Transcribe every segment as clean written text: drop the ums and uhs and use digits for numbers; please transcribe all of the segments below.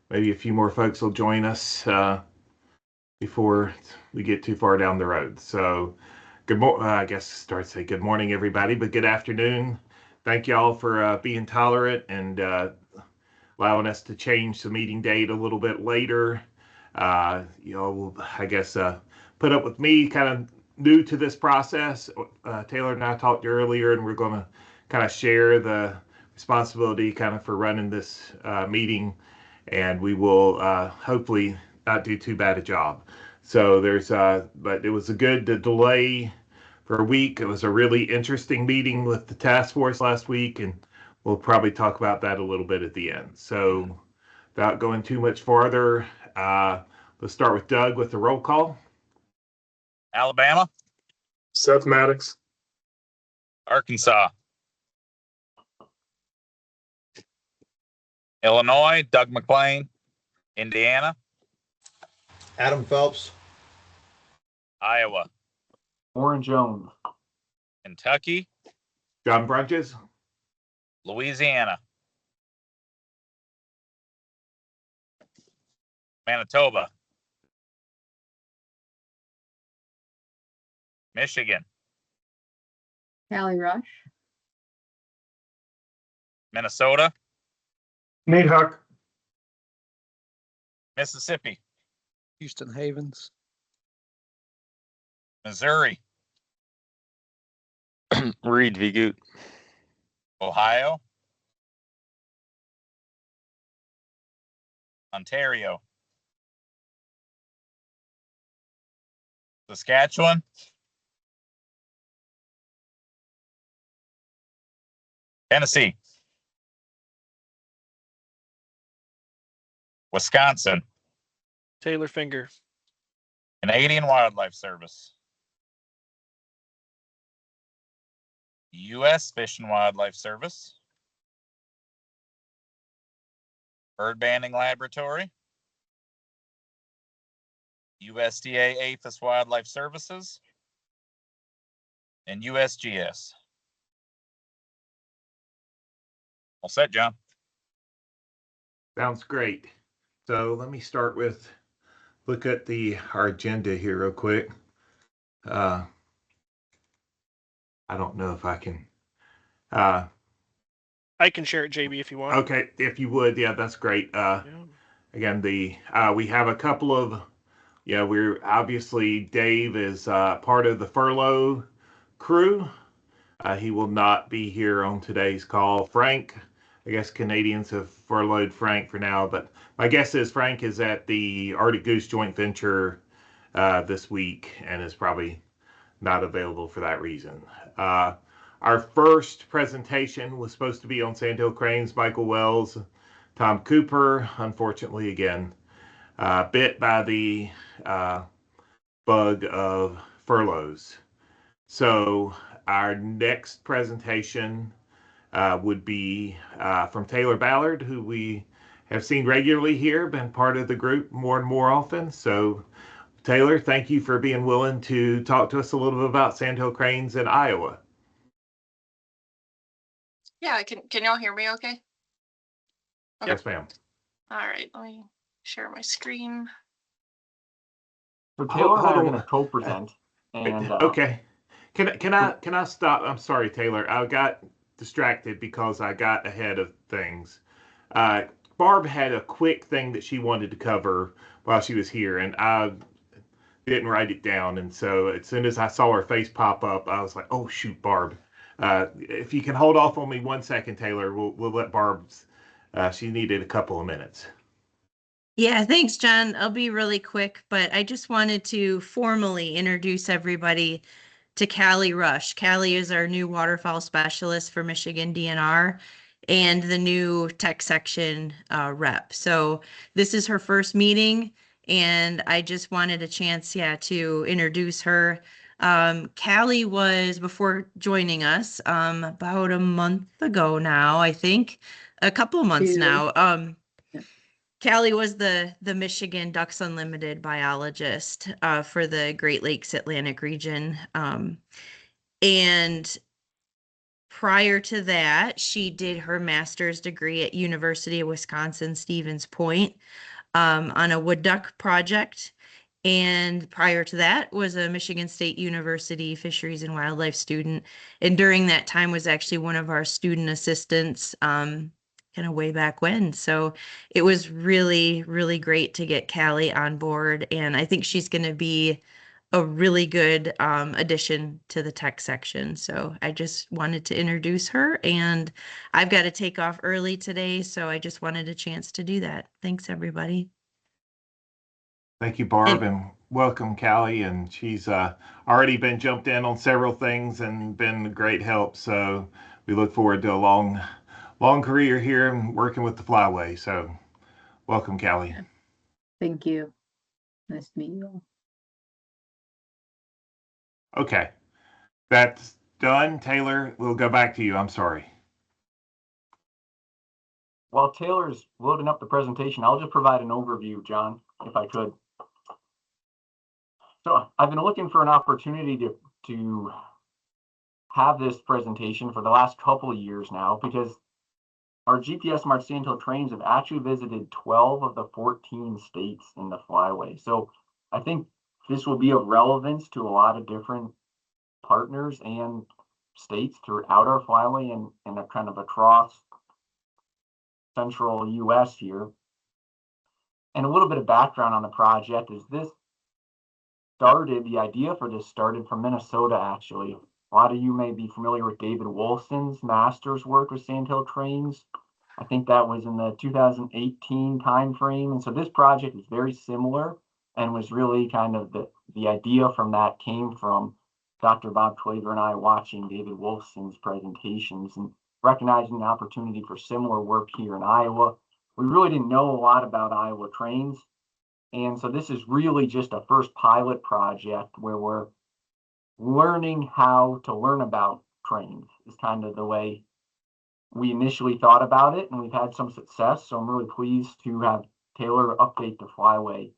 maybe a few more folks will join us before we get too far down the road. So I guess start to say good morning, everybody, but good afternoon. Thank you all for being tolerant and allowing us to change the meeting date a little bit later. I guess put up with me kind of new to this process. Taylor and I talked earlier, and we're going to kind of share the responsibility kind of for running this meeting, and we will hopefully not do too bad a job. So but it was a good delay for a week. It was a really interesting meeting with the task force last week, and we'll probably talk about that a little bit at the end. So without going too much farther, let's start with Doug with the roll call. Alabama. Seth Maddox. Arkansas. Illinois, Doug McLean. Indiana. Adam Phelps. Iowa. Warren Jones. Kentucky. John Brunches. Louisiana. Manitoba. Michigan. Callie Rush. Minnesota. Nate Huck. Mississippi. Houston Havens. Missouri. Reed Vigut. Ohio. Ontario. Saskatchewan. Tennessee. Wisconsin. Taylor Finger. Canadian Wildlife Service. U.S. Fish and Wildlife Service. Bird Banding Laboratory. USDA APHIS Wildlife Services. And USGS. All set, John. Sounds great. So let me start with look at our agenda here real quick. I don't know if I can. I can share it, JB, if you want. Okay, if you would, yeah, that's great. Again, we have a couple of, we're obviously Dave is part of the furlough crew. He will not be here on today's call. Frank, I guess Canadians have furloughed Frank for now, but my guess is Frank is at the Arctic Goose joint venture this week and is probably not available for that reason. Our first presentation was supposed to be on Sandhill Cranes, Michael Wells, Tom Cooper, unfortunately again, bit by the bug of furloughs. So our next presentation would be from Taylor Ballard, who we have seen regularly here, been part of the group more and more often. So Taylor, thank you for being willing to talk to us a little bit about Sandhill Cranes in Iowa. Yeah, can y'all hear me okay? Yes, ma'am. All right, let me share my screen. So Taylor and I are going to co-present. And okay. Can I stop? I'm sorry, Taylor. I got distracted because I got ahead of things. Barb had a quick thing that she wanted to cover while she was here, and I didn't write it down. And so as soon as I saw her face pop up, I was like, "Oh shoot, Barb! If you can hold off on me 1 second, Taylor, we'll let Barb's. She needed a couple of minutes." Yeah, thanks, John. I'll be really quick, but I just wanted to formally introduce everybody to Callie Rush. Callie is our new waterfowl specialist for Michigan DNR and the new tech section rep. So this is her first meeting, and I just wanted a chance, to introduce her. Callie was, before joining us, about a month ago now, I think, a couple of months now. Callie was the Michigan Ducks Unlimited biologist for the Great Lakes Atlantic region. And prior to that, she did her master's degree at University of Wisconsin, Stevens Point, on a wood duck project. And prior to that was a Michigan State University fisheries and wildlife student. And during that time was actually one of our student assistants, kind of way back when. So it was really, really great to get Callie on board. And I think she's going to be a really good addition to the tech section. So I just wanted to introduce her, and I've got to take off early today. So I just wanted a chance to do that. Thanks, everybody. Thank you, Barb, and welcome, Callie. And she's already been jumped in on several things and been a great help. So we look forward to a long career here and working with the Flyway. So welcome, Callie. Thank you. Nice to meet you all. Okay, that's done. Taylor, we'll go back to you. I'm sorry. While Taylor's loading up the presentation, I'll just provide an overview, John, if I could. So I've been looking for an opportunity to have this presentation for the last couple of years now, because our GPS Smart Sandhill trains have actually visited 12 of the 14 states in the Flyway. So I think this will be of relevance to a lot of different partners and states throughout our Flyway and a kind of across central US here. And a little bit of background on the project is the idea for this started from Minnesota, actually. A lot of you may be familiar with David Wolfson's master's work with Sandhill trains. I think that was in the 2018 timeframe. And so this project is very similar and was really kind of the idea from that came from Dr. Bob Claver and I watching David Wolfson's presentations and recognizing the opportunity for similar work here in Iowa. We really didn't know a lot about Iowa trains. And so this is really just a first pilot project where we're learning how to learn about trains is kind of the way we initially thought about it, and we've had some success. So I'm really pleased to have Taylor update the Flyway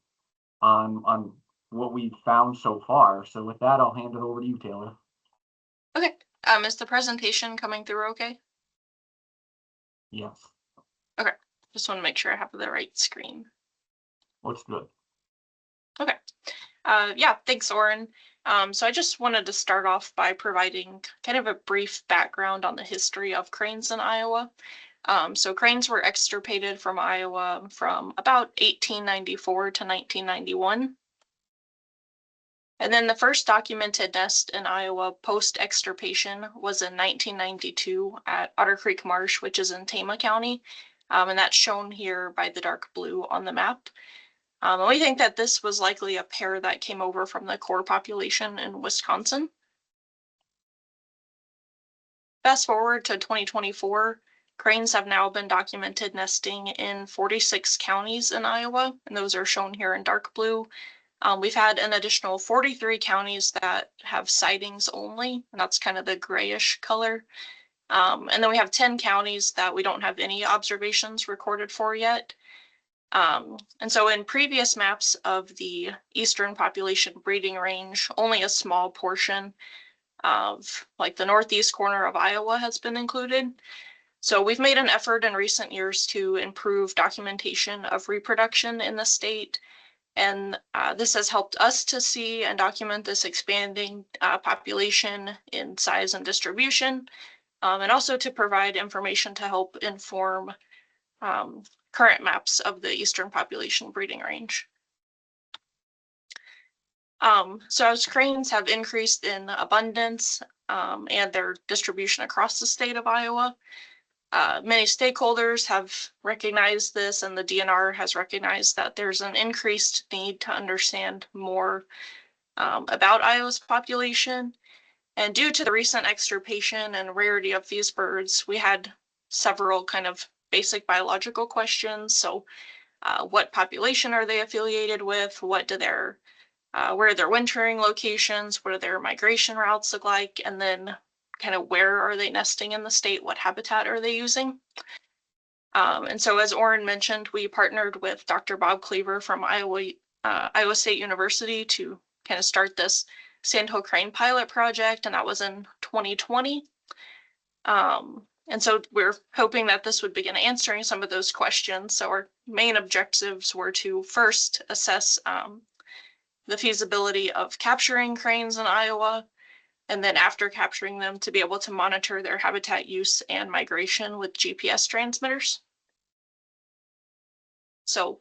on what we've found so far. So with that, I'll hand it over to you, Taylor. Okay. Is the presentation coming through okay? Yes. Okay. Just want to make sure I have the right screen. Looks good. Okay. Yeah, thanks, Oren. So I just wanted to start off by providing kind of a brief background on the history of cranes in Iowa. So cranes were extirpated from Iowa from about 1894 to 1991. And then the first documented nest in Iowa post-extirpation was in 1992 at Otter Creek Marsh, which is in Tama County. And that's shown here by the dark blue on the map. And we think that this was likely a pair that came over from the core population in Wisconsin. Fast forward to 2024, cranes have now been documented nesting in 46 counties in Iowa, and those are shown here in dark blue. We've had an additional 43 counties that have sightings only, and that's kind of the grayish color. And then we have 10 counties that we don't have any observations recorded for yet. And so in previous maps of the eastern population breeding range, only a small portion of like the northeast corner of Iowa has been included. So we've made an effort in recent years to improve documentation of reproduction in the state. And this has helped us to see and document this expanding population in size and distribution, and also to provide information to help inform current maps of the eastern population breeding range. So as cranes have increased in abundance and their distribution across the state of Iowa, many stakeholders have recognized this, and the DNR has recognized that there's an increased need to understand more about Iowa's population. And due to the recent extirpation and rarity of these birds, we had several kind of basic biological questions. So what population are they affiliated with? What do their, where are their wintering locations? What do their migration routes look like? And then kind of where are they nesting in the state? What habitat are they using? And so as Oren mentioned, we partnered with Dr. Bob Claver from Iowa State University to kind of start this Sandhill Crane pilot project, and that was in 2020. And so we're hoping that this would begin answering some of those questions. So our main objectives were to first assess the feasibility of capturing cranes in Iowa, and then after capturing them to be able to monitor their habitat use and migration with GPS transmitters. So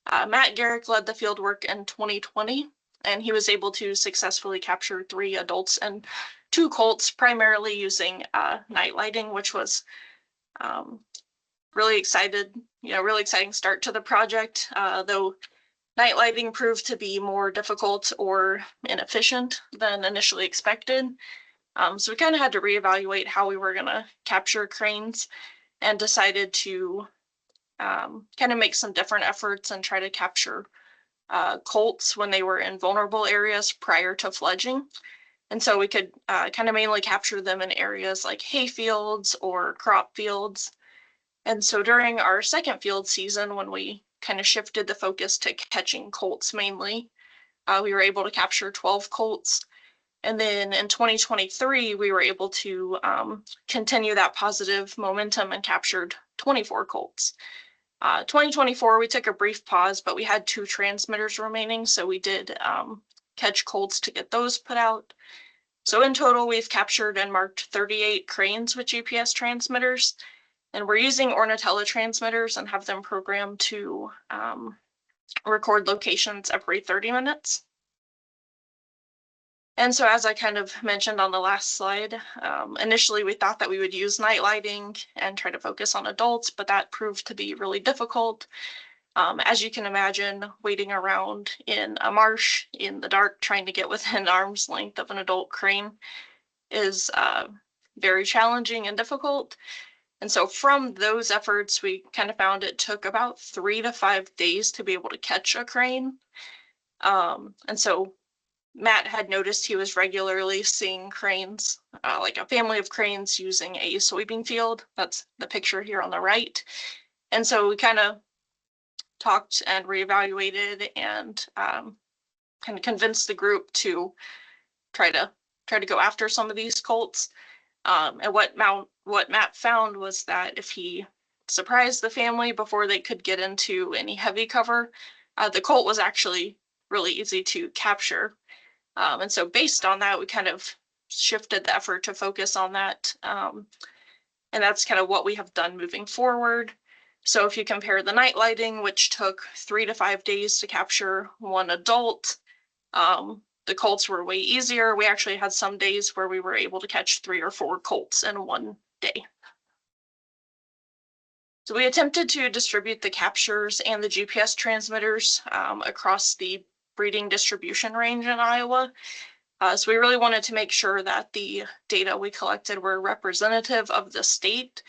Matt Garrick led the field work in 2020, and he was able to successfully capture 3 adults and 2 colts, primarily using night lighting, which was really exciting start to the project, though night lighting proved to be more difficult or inefficient than initially expected. So we kind of had to reevaluate how we were going to capture cranes, and decided to kind of make some different efforts and try to capture colts when they were in vulnerable areas prior to fledging. And so we could kind of mainly capture them in areas like hay fields or crop fields. And so during our second field season, when we kind of shifted the focus to catching colts mainly, we were able to capture 12 colts. And then in 2023, we were able to continue that positive momentum and captured 24 colts. 2024, we took a brief pause, but we had 2 transmitters remaining, so we did catch colts to get those put out. So in total, we've captured and marked 38 cranes with GPS transmitters, and we're using Ornatella transmitters and have them programmed to record locations every 30 minutes. And so as I kind of mentioned on the last slide, initially we thought that we would use night lighting and try to focus on adults, but that proved to be really difficult. As you can imagine, waiting around in a marsh in the dark, trying to get within arm's length of an adult crane is very challenging and difficult. And so from those efforts, we kind of found it took about 3 to 5 days to be able to catch a crane. And so Matt had noticed he was regularly seeing cranes, like a family of cranes using a soybean field. That's the picture here on the right. And so we kind of talked and reevaluated and kind of convinced the group to try to go after some of these colts. And what Matt found was that if he surprised the family before they could get into any heavy cover, the colt was actually really easy to capture. And so based on that, we kind of shifted the effort to focus on that. And that's kind of what we have done moving forward. So if you compare the night lighting, which took 3 to 5 days to capture 1 adult, the colts were way easier. We actually had some days where we were able to catch 3 or 4 colts in 1 day. So we attempted to distribute the captures and the GPS transmitters across the breeding distribution range in Iowa. So we really wanted to make sure that the data we collected were representative of the state.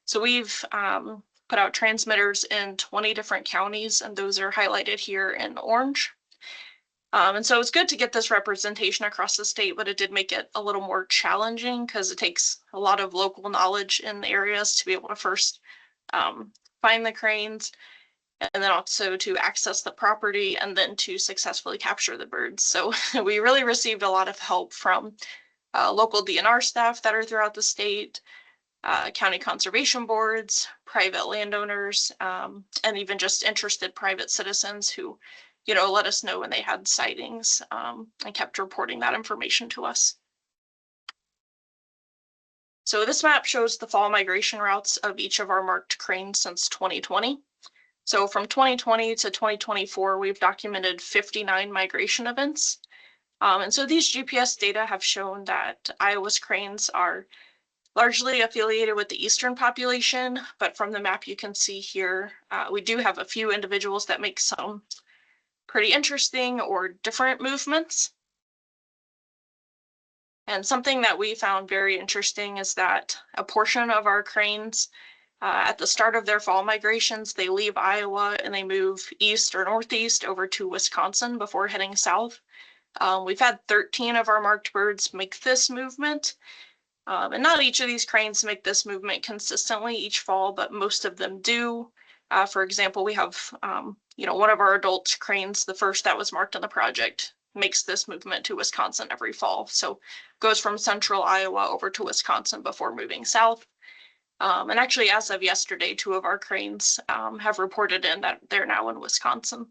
So we've put out transmitters in 20 different counties, and those are highlighted here in orange. And so it's good to get this representation across the state, but it did make it a little more challenging because it takes a lot of local knowledge in the areas to be able to first find the cranes, and then also to access the property, and then to successfully capture the birds. So we really received a lot of help from local DNR staff that are throughout the state, county conservation boards, private landowners, and even just interested private citizens who, let us know when they had sightings and kept reporting that information to us. So this map shows the fall migration routes of each of our marked cranes since 2020. So from 2020 to 2024, we've documented 59 migration events. And so these GPS data have shown that Iowa's cranes are largely affiliated with the eastern population, but from the map you can see here, we do have a few individuals that make some pretty interesting or different movements. And something that we found very interesting is that a portion of our cranes, at the start of their fall migrations, they leave Iowa and they move east or northeast over to Wisconsin before heading south. We've had 13 of our marked birds make this movement. And not each of these cranes make this movement consistently each fall, but most of them do. For example, we have, one of our adult cranes, the first that was marked on the project, makes this movement to Wisconsin every fall. So goes from central Iowa over to Wisconsin before moving south. And actually, as of yesterday, 2 of our cranes have reported in that they're now in Wisconsin.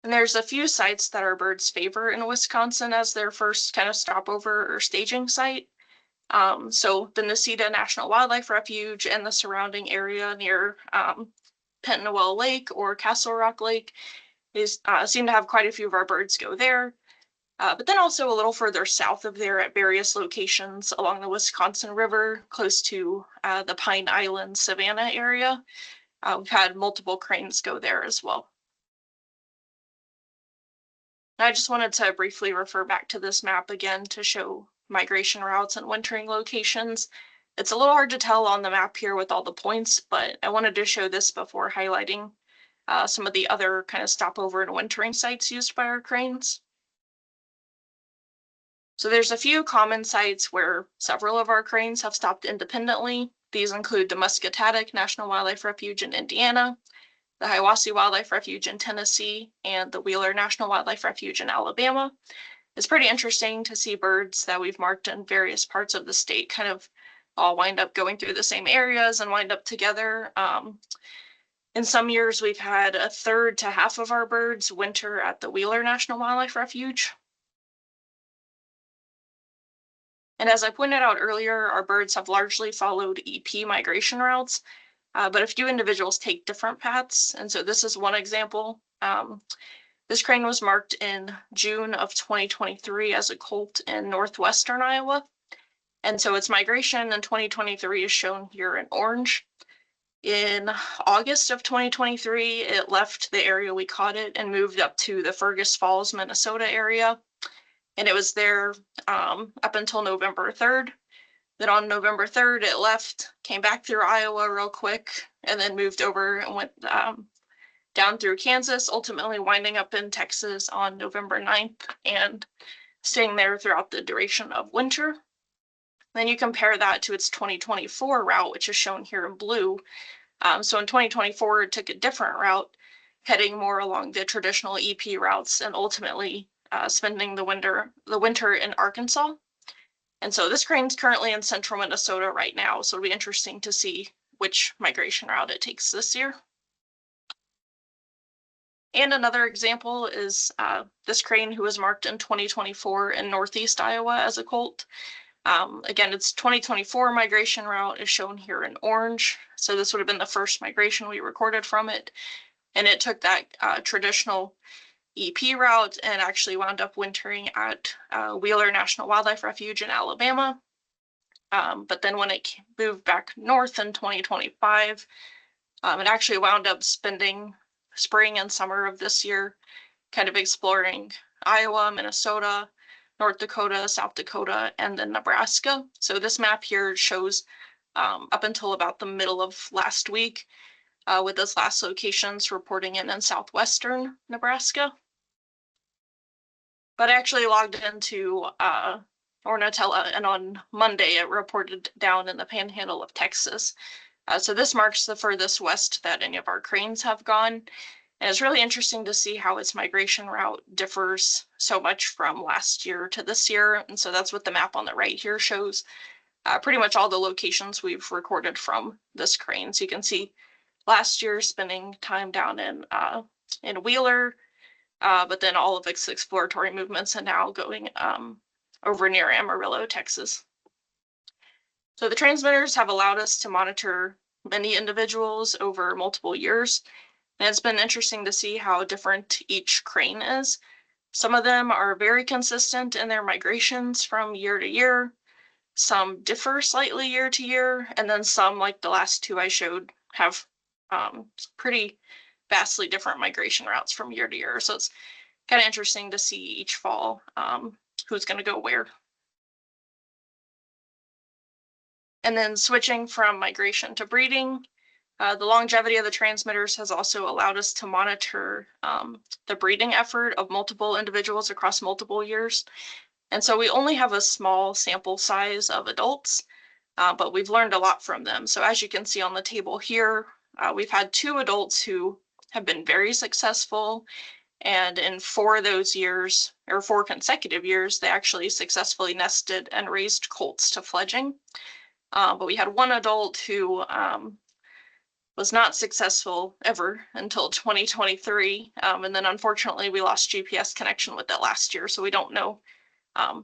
And there's a few sites that our birds favor in Wisconsin as their first kind of stopover or staging site. So the Necedah National Wildlife Refuge and the surrounding area near Pentonwell Lake or Castle Rock Lake seem to have quite a few of our birds go there. But then also a little further south of there at various locations along the Wisconsin River, close to the Pine Island Savannah area. We've had multiple cranes go there as well. I just wanted to briefly refer back to this map again to show migration routes and wintering locations. It's a little hard to tell on the map here with all the points, but I wanted to show this before highlighting some of the other kind of stopover and wintering sites used by our cranes. So there's a few common sites where several of our cranes have stopped independently. These include the Muscatatic National Wildlife Refuge in Indiana, the Hiwassee Wildlife Refuge in Tennessee, and the Wheeler National Wildlife Refuge in Alabama. It's pretty interesting to see birds that we've marked in various parts of the state kind of all wind up going through the same areas and wind up together. In some years, we've had a third to half of our birds winter at the Wheeler National Wildlife Refuge. And as I pointed out earlier, our birds have largely followed EP migration routes, but a few individuals take different paths. And so this is one example. This crane was marked in June of 2023 as a colt in northwestern Iowa. And so its migration in 2023 is shown here in orange. In August of 2023, it left the area we caught it and moved up to the Fergus Falls, Minnesota area. And it was there up until November 3rd. Then on November 3rd, it left, came back through Iowa real quick, and then moved over and went down through Kansas, ultimately winding up in Texas on November 9th and staying there throughout the duration of winter. Then you compare that to its 2024 route, which is shown here in blue. So in 2024, it took a different route, heading more along the traditional EP routes and ultimately spending the winter in Arkansas. And so this crane's currently in central Minnesota right now, so it'll be interesting to see which migration route it takes this year. And another example is this crane who was marked in 2024 in northeast Iowa as a colt. Again, its 2024 migration route is shown here in orange. So this would have been the first migration we recorded from it. And it took that traditional EP route and actually wound up wintering at Wheeler National Wildlife Refuge in Alabama. But then when it moved back north in 2025, it actually wound up spending spring and summer of this year kind of exploring Iowa, Minnesota, North Dakota, South Dakota, and then Nebraska. So this map here shows up until about the middle of last week, with those last locations reporting in southwestern Nebraska. But I actually logged into Ornatella, and on Monday it reported down in the panhandle of Texas. So this marks the furthest west that any of our cranes have gone. And it's really interesting to see how its migration route differs so much from last year to this year. And so that's what the map on the right here shows. Pretty much all the locations we've recorded from this crane. So you can see last year spending time down in Wheeler, but then all of its exploratory movements and now going over near Amarillo, Texas. So the transmitters have allowed us to monitor many individuals over multiple years. And it's been interesting to see how different each crane is. Some of them are very consistent in their migrations from year to year. Some differ slightly year to year. And then some, like the last two I showed, have pretty vastly different migration routes from year to year. So it's kind of interesting to see each fall who's going to go where. And then switching from migration to breeding, the longevity of the transmitters has also allowed us to monitor the breeding effort of multiple individuals across multiple years. And so we only have a small sample size of adults, but we've learned a lot from them. So as you can see on the table here, we've had 2 adults who have been very successful And in 4 of those years, or 4 consecutive years, they actually successfully nested and raised colts to fledging. But we had one adult who was not successful ever until 2023. And then unfortunately we lost GPS connection with it last year. So we don't know,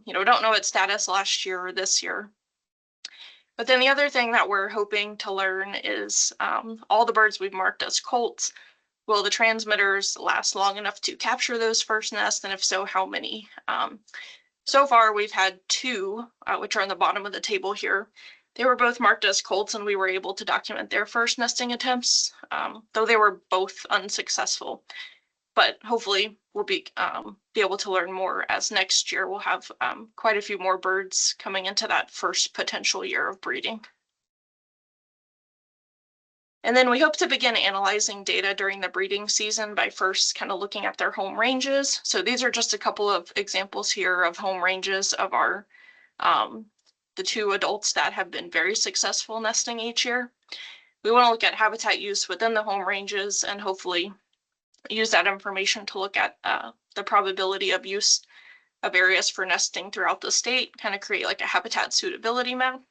we don't know its status last year or this year. But then the other thing that we're hoping to learn is all the birds we've marked as colts, will the transmitters last long enough to capture those first nests? And if so, how many? So far, we've had 2, which are on the bottom of the table here. They were both marked as colts, and we were able to document their first nesting attempts, though they were both unsuccessful. But hopefully, we'll be able to learn more as next year we'll have quite a few more birds coming into that first potential year of breeding. And then we hope to begin analyzing data during the breeding season by first kind of looking at their home ranges. So these are just a couple of examples here of home ranges of our the 2 adults that have been very successful nesting each year. We want to look at habitat use within the home ranges and hopefully use that information to look at the probability of use of areas for nesting throughout the state, kind of create like a habitat suitability map.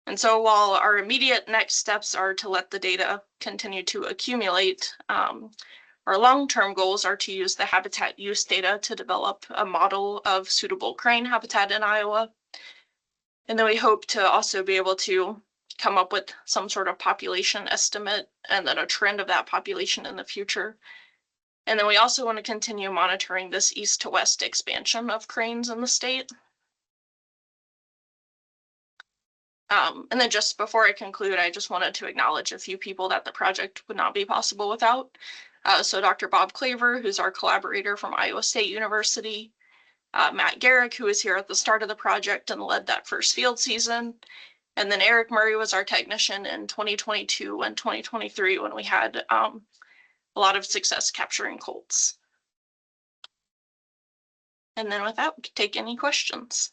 And so while our immediate next steps are to let the data continue to accumulate, our long-term goals are to use the habitat use data to develop a model of suitable crane habitat in Iowa. And then we hope to also be able to come up with some sort of population estimate and then a trend of that population in the future. And then we also want to continue monitoring this east to west expansion of cranes in the state. And then just before I conclude, I just wanted to acknowledge a few people that the project would not be possible without. So Dr. Bob Claver, who's our collaborator from Iowa State University, Matt Garrick, who was here at the start of the project and led that first field season, and then Eric Murray was our technician in 2022 and 2023 when we had a lot of success capturing colts. And then with that, we can take any questions.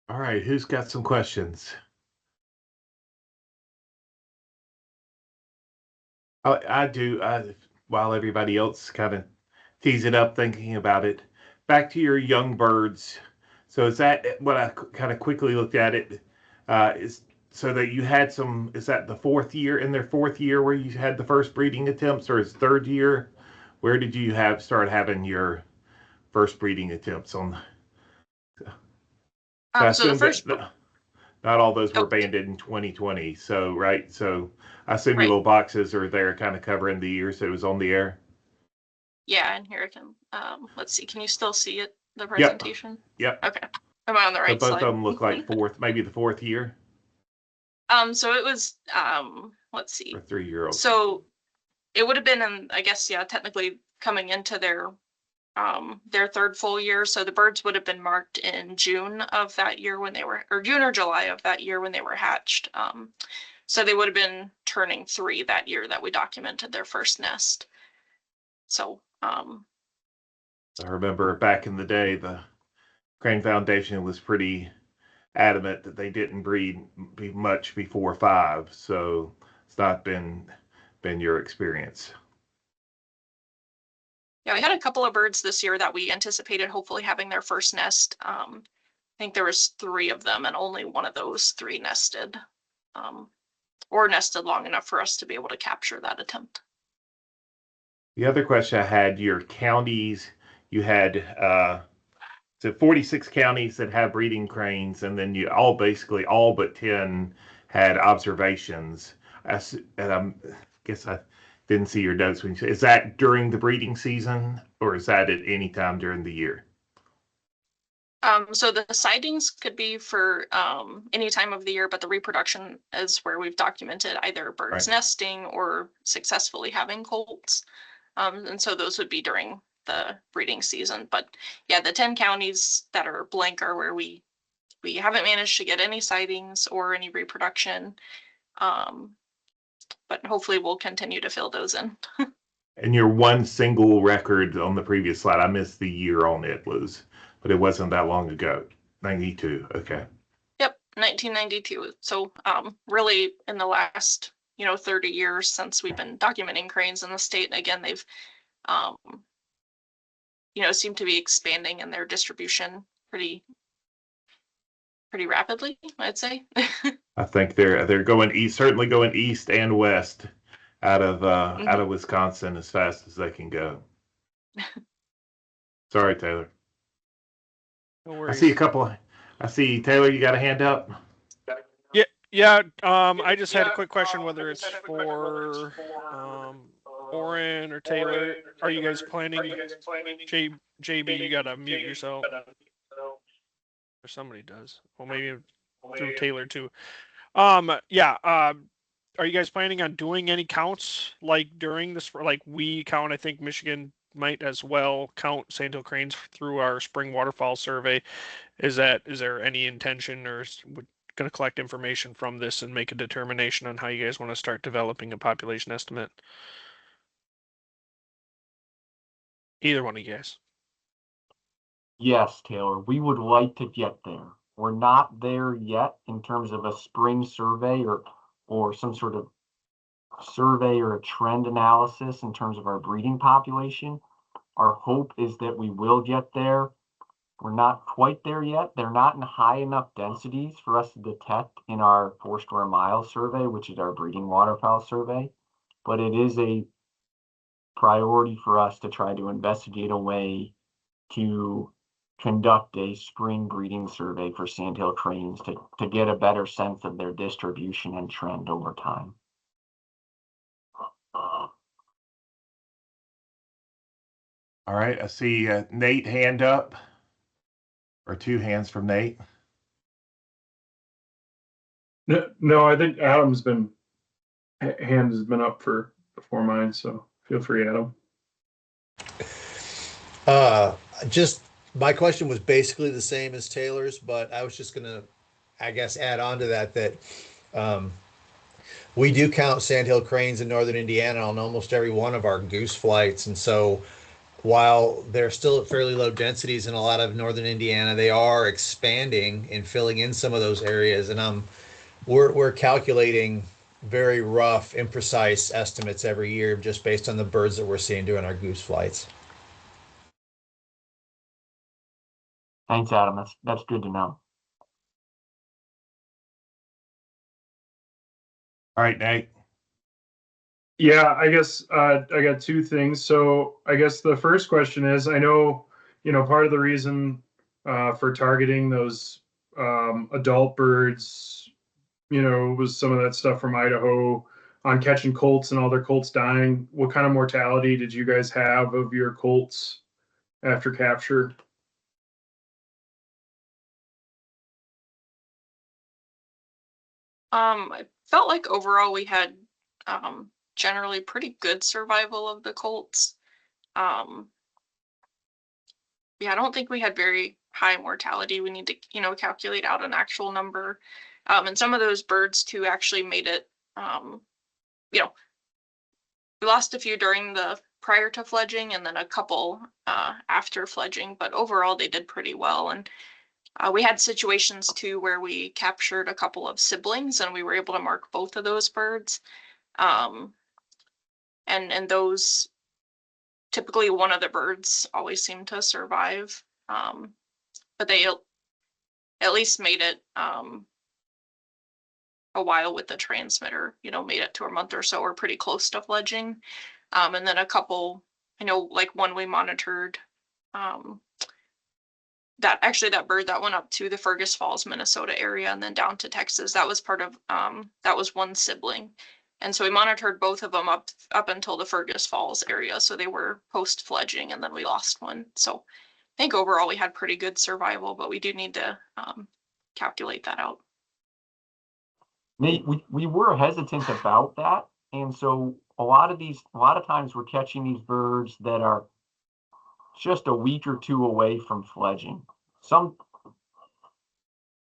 All right, who's got some questions? I do. While everybody else kind of tees it up, thinking about it. Back to your young birds. So is that what I kind of quickly looked at it? Is so that you had some? Is that the 4th year in their 4th year where you had the first breeding attempts, or is 3rd year? Where did you start having your first breeding attempts on? So the first. Not all those were banded in 2020. So, right. So I assume Right. your little boxes are there kind of covering the years it was on the air. Yeah, and here I can, let's see, can you still see it, the presentation? Yep. Okay, am I on the So right both slide? of them look like maybe the 4th year So it was, let's see. or 3-year-old. So it would have been in, I guess, yeah, technically coming into their 3rd full year. So the birds would have been marked in June of that year when they were, or June or July of that year when they were hatched. So they would have been turning 3 that year that we documented their first nest. So, I remember back in the day, the Crane Foundation was pretty adamant that they didn't breed much before 5. So it's not been your experience. yeah, we had a couple of birds this year that we anticipated hopefully having their first nest. I think there was 3 of them, and only one of those 3 nested, or nested long enough for us to be able to capture that attempt. The other question I had, your counties, you had so 46 counties that have breeding cranes, and then you basically all but 10 had observations. And I guess I didn't see your notes when you said, is that during the breeding season, or is that at any time during the year? So the sightings could be for any time of the year, but the reproduction is where we've documented either birds nesting or successfully having colts. And so those would be during the breeding season. But yeah, the 10 counties that are blank are where we haven't managed to get any sightings or any reproduction. But hopefully we'll continue to fill those in. And your one single record on the previous slide, I missed the year on it, but it wasn't that long ago. 92. Okay. Yep. 1992. So really in the last 30 years since we've been documenting cranes in the state. And again, they've seem to be expanding in their distribution pretty rapidly, I'd say. I think they're going east, certainly going east and west out of Wisconsin as fast as they can go. Sorry, Taylor. No I worries. see a couple. I see Taylor. You got a hand up? Yeah. I just had a quick question, whether it's for Oren or Taylor. Are you guys planning? JB, you gotta mute yourself. Or somebody does. Well, maybe through Taylor too. Yeah. Are you guys planning on doing any counts like during this? Like we count, I think Michigan might as well count sandhill cranes through our spring waterfowl survey. Is there any intention, or going to collect information from this and make a determination on how you guys want to start developing a population estimate? Either one of you guys. Yes, Taylor, we would like to get there. We're not there yet in terms of a spring survey or some sort of survey or a trend analysis in terms of our breeding population. Our hope is that we will get there. We're not quite there yet. They're not in high enough densities for us to detect in our 4 square mile survey, which is our breeding waterfowl survey. But it is a priority for us to try to investigate a way to conduct a spring breeding survey for sandhill cranes to get a better sense of their distribution and trend over time. All right. I see Nate hand up, or 2 hands from Nate. No, I think Adam's hand has been up before mine, so feel free, Adam. Just my question was basically the same as Taylor's, but I was just gonna, I guess, add on to that we do count sandhill cranes in northern Indiana on almost every one of our goose flights, and so while they're still at fairly low densities in a lot of northern Indiana, they are expanding and filling in some of those areas, and we're calculating very rough, imprecise estimates every year just based on the birds that we're seeing during our goose flights. Thanks, Adam. That's good to know. All right, Nate. Yeah, I guess I got 2 things. So I guess the first question is, I know, part of the reason for targeting those adult birds, was some of that stuff from Idaho on catching colts and all their colts dying. What kind of mortality did you guys have of your colts after capture? I felt like overall we had generally pretty good survival of the colts. Yeah, I don't think we had very high mortality. We need to, calculate out an actual number. And some of those birds too actually made it, we lost a few during the prior to fledging and then a couple after fledging, but overall they did pretty well. And we had situations too where we captured a couple of siblings and we were able to mark both of those birds. And those, typically one of the birds always seemed to survive. But they at least made it a while with the transmitter, made it to a month or so or pretty close to fledging. And then a couple, like one we monitored, that bird that went up to the Fergus Falls, Minnesota area and then down to Texas, that was part of, that was one sibling. And so we monitored both of them up until the Fergus Falls area. So they were post fledging and then we lost one. So I think overall we had pretty good survival, but we do need to calculate that out. Nate, we were hesitant about that. And so a lot of times we're catching these birds that are just a week or 2 away from fledging. Some,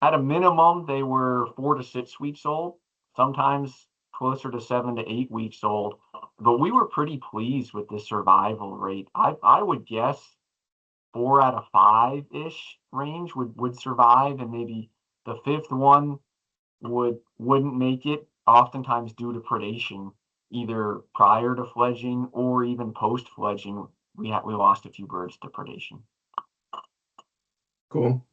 at a minimum, they were 4 to 6 weeks old, sometimes closer to 7 to 8 weeks old. But we were pretty pleased with the survival rate. I would guess 4 out of 5-ish range would survive, and maybe The fifth one wouldn't make it, oftentimes due to predation, either prior to fledging or even post fledging. We lost a few birds to predation. Cool.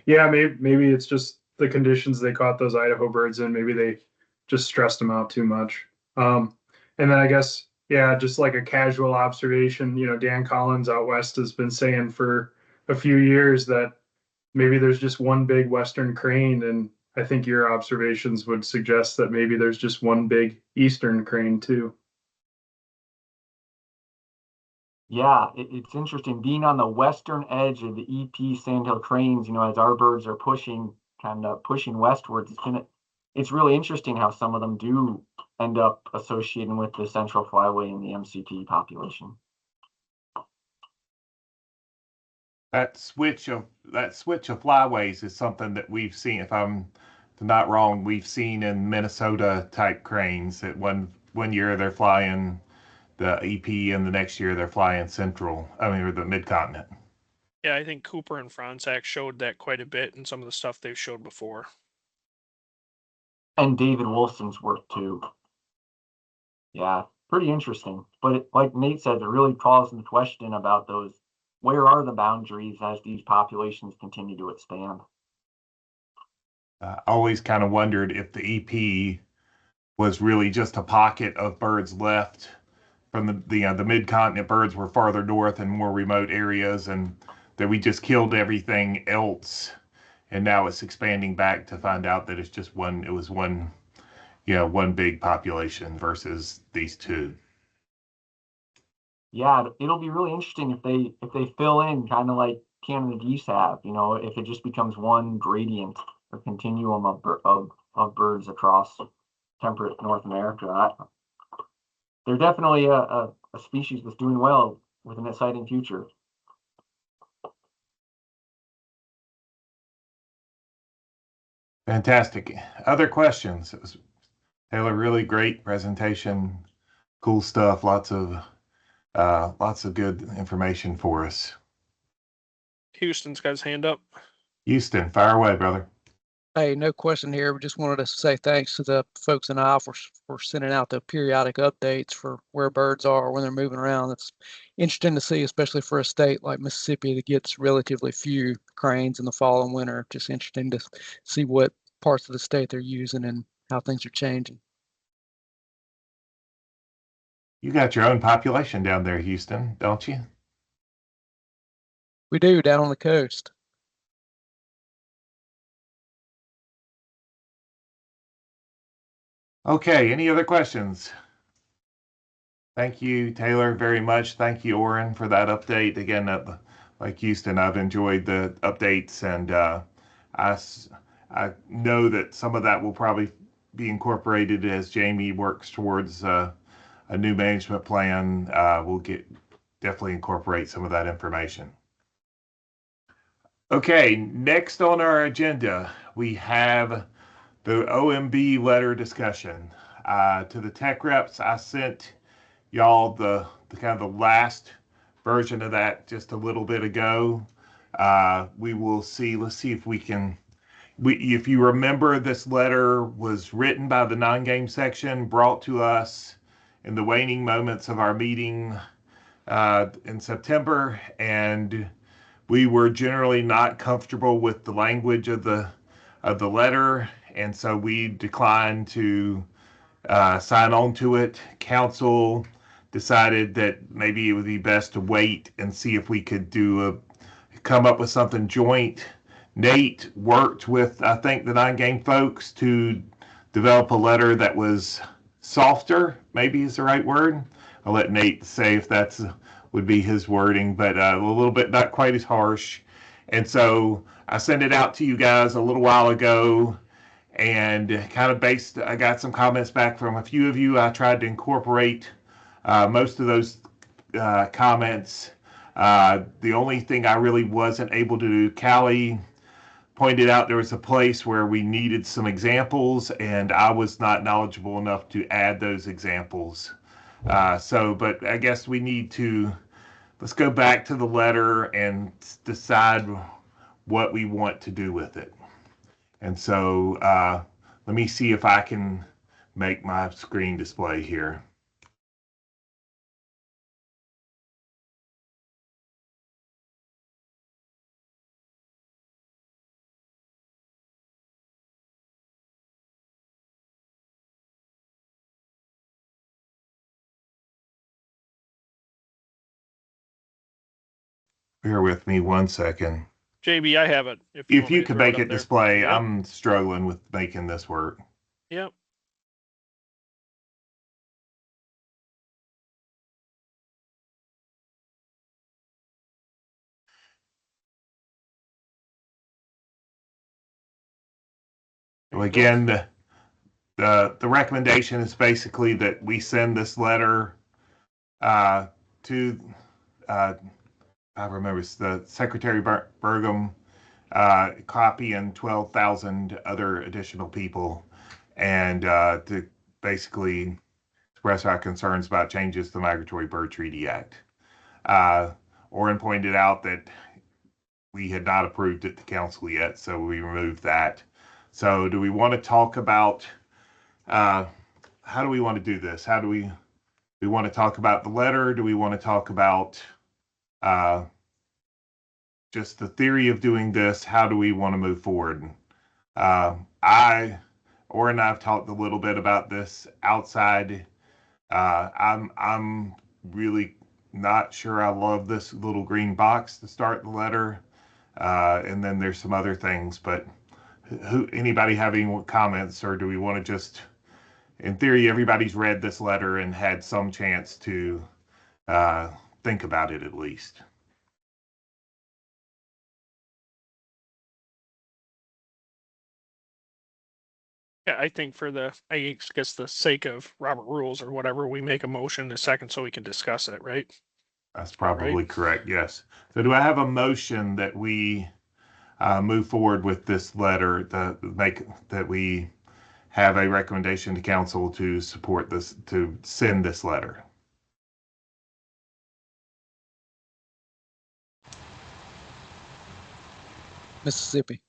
Yeah, maybe it's just the conditions they caught those Idaho birds in. Maybe they just stressed them out too much. And then I guess, yeah, just like a casual observation, Dan Collins out west has been saying for a few years that maybe there's just one big Western crane, and I think your observations would suggest that maybe there's just one big Eastern crane too. Yeah, it's interesting being on the western edge of the EP sandhill cranes. As our birds are pushing westwards, it's really interesting how some of them do end up associating with the central flyway and the MCP population. That switch of flyways is something that we've seen. If I'm not wrong, we've seen in Minnesota type cranes that one year they're flying the EP and the next year they're flying or the mid-continent. Yeah, I think Cooper and Fronsack showed that quite a bit in some of the stuff they've showed before. And David Wilson's work too. Yeah, pretty interesting. But like Nate said, it really calls into question about those. Where are the boundaries as these populations continue to expand? I always kind of wondered if the EP was really just a pocket of birds left from the mid-continent. Birds were farther north and more remote areas, and that we just killed everything else, and now it's expanding back to find out that it's just one. It was one big population versus these two. Yeah, it'll be really interesting if they fill in kind of like Canada geese have. If it just becomes one gradient or continuum of birds across temperate North America. They're definitely a species that's doing well with an exciting future. Fantastic. Other questions? It was, Taylor, really great presentation. Cool stuff. Lots of good information for us. Houston's got his hand up. Houston, fire away, brother. Hey, no question here. We just wanted to say thanks to the folks in Iowa for sending out the periodic updates for where birds are when they're moving around. It's interesting to see, especially for a state like Mississippi that gets relatively few cranes in the fall and winter. Just interesting to see what parts of the state they're using and how things are changing. You got your own population down there, Houston, don't you? We do, down on the coast. Okay, any other questions? Thank you, Taylor, very much. Thank you, Oren, for that update. Again, like Houston, I've enjoyed the updates, and I know that some of that will probably be incorporated as Jamie works towards a new management plan. We'll definitely incorporate some of that information. Okay, next on our agenda, we have the OMB letter discussion. To the tech reps, I sent y'all the kind of the last version of that just a little bit ago. We will see. Let's see if we can. If you remember, this letter was written by the non-game section, brought to us in the waning moments of our meeting in September, and we were generally not comfortable with the language of the letter, and so we declined to sign on to it. Council decided that maybe it would be best to wait and see if we could come up with something joint. Nate worked with, I think, the non-game folks to develop a letter that was softer, maybe is the right word. I'll let Nate say if that's would be his wording, but a little bit not quite as harsh. And so I sent it out to you guys a little while ago, and kind of I got some comments back from a few of you. I tried to incorporate most of those comments. The only thing I really wasn't able to do, Callie pointed out there was a place where we needed some examples, and I was not knowledgeable enough to add those examples. But I guess we need to, let's go back to the letter and decide what we want to do with it. And so let me see if I can make my screen display here. Bear with me 1 second. JB, I have it. If If you you could make it there. display, Yep. I'm struggling with making this work. Yep. Well, again, the recommendation is basically that we send this letter to I remember it's the Secretary Burgum, copy and 12,000 other additional people, and to basically express our concerns about changes to the Migratory Bird Treaty Act. Orrin pointed out that we had not approved it to council yet, so we removed that. So do we want to talk about how do we want to do this? How do we want to talk about the letter? Do we want to talk about just the theory of doing this? How do we want to move forward? Orrin and I have talked a little bit about this outside. I'm really not sure I love this little green box to start the letter. And then there's some other things, but anybody have any comments, or do we want to just, in theory, everybody's read this letter and had some chance to think about it at least? Yeah, I think I guess the sake of Robert rules or whatever, we make a motion in a second so we can discuss it, right? That's probably correct, yes. So do I have a motion that we move forward with this letter, that we have a recommendation to council to support this, to send this letter? Mississippi.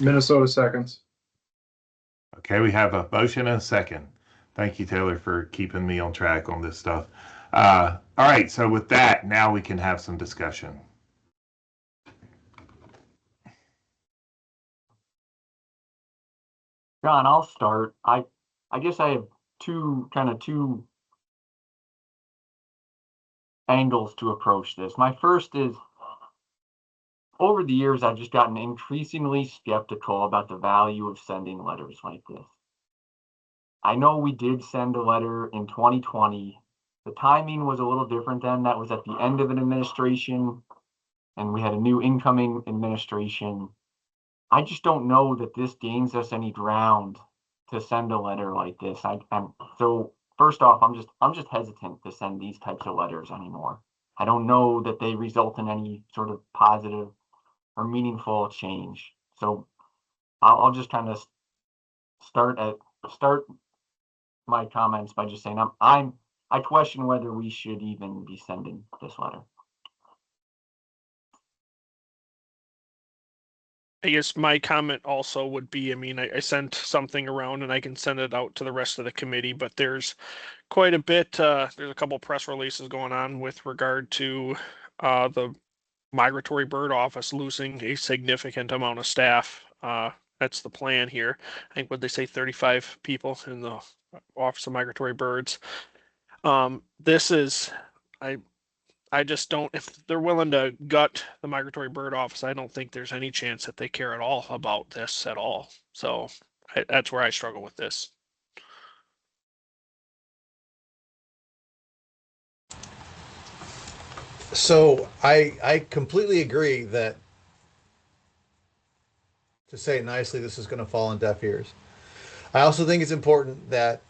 Minnesota seconds. Okay, we have a motion and a second. Thank you, Taylor, for keeping me on track on this stuff. All right, so with that, now we can have some discussion. John, I'll start. I guess I have two angles to approach this. My first is, over the years, I've just gotten increasingly skeptical about the value of sending letters like this. I know we did send a letter in 2020. The timing was a little different then. That was at the end of an administration, and we had a new incoming administration. I just don't know that this gains us any ground to send a letter like this. So first off, I'm just hesitant to send these types of letters anymore. I don't know that they result in any sort of positive or meaningful change. So I'll just kind of start my comments by just saying I question whether we should even be sending this letter. I guess my comment also would be, I mean, I sent something around and I can send it out to the rest of the committee, but there's quite a bit, there's a couple press releases going on with regard to the Migratory Bird Office losing a significant amount of staff. That's the plan here. I think, what they say, 35 people in the Office of Migratory Birds. This is, I just don't, if they're willing to gut the Migratory Bird Office, I don't think there's any chance that they care at all about this at all. So that's where I struggle with this. So I completely agree that, to say it nicely, this is going to fall on deaf ears. I also think it's important that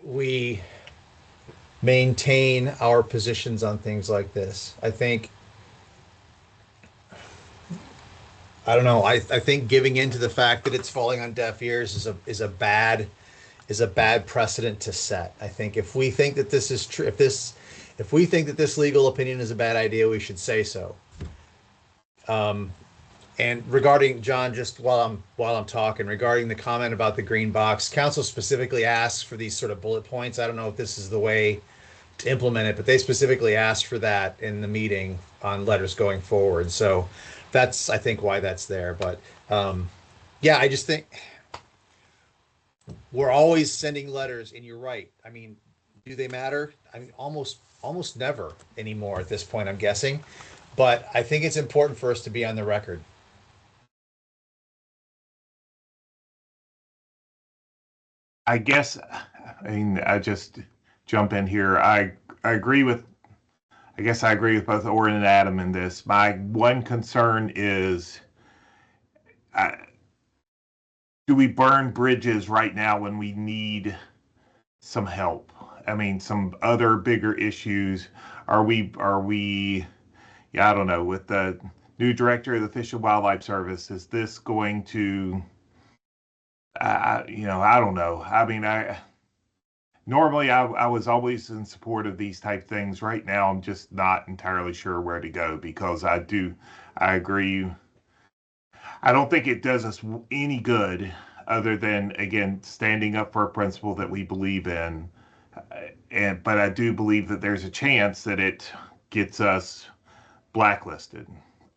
we maintain our positions on things like this. I think giving in to the fact that it's falling on deaf ears is a bad precedent to set. I think if we think that this is true, if we think that this legal opinion is a bad idea, we should say so. And regarding John, just while I'm talking, regarding the comment about the green box, council specifically asks for these sort of bullet points. I don't know if this is the way to implement it, but they specifically asked for that in the meeting on letters going forward. So that's, I think, why that's there. But yeah, I just think we're always sending letters, and you're right. I mean, do they matter? I mean, almost never anymore at this point, I'm guessing. But I think it's important for us to be on the record. I guess, I mean, I just jump in here. I agree with, I guess I agree with both Oren and Adam in this. My one concern is, do we burn bridges right now when we need some help? I mean, some other bigger issues. Are we, yeah, I don't know, with the new director of the Fish and Wildlife Service, is this going to, I don't know. I mean, normally I was always in support of these type things. Right now, I'm just not entirely sure where to go because I agree. I don't think it does us any good other than, again, standing up for a principle that we believe in. But I do believe that there's a chance that it gets us blacklisted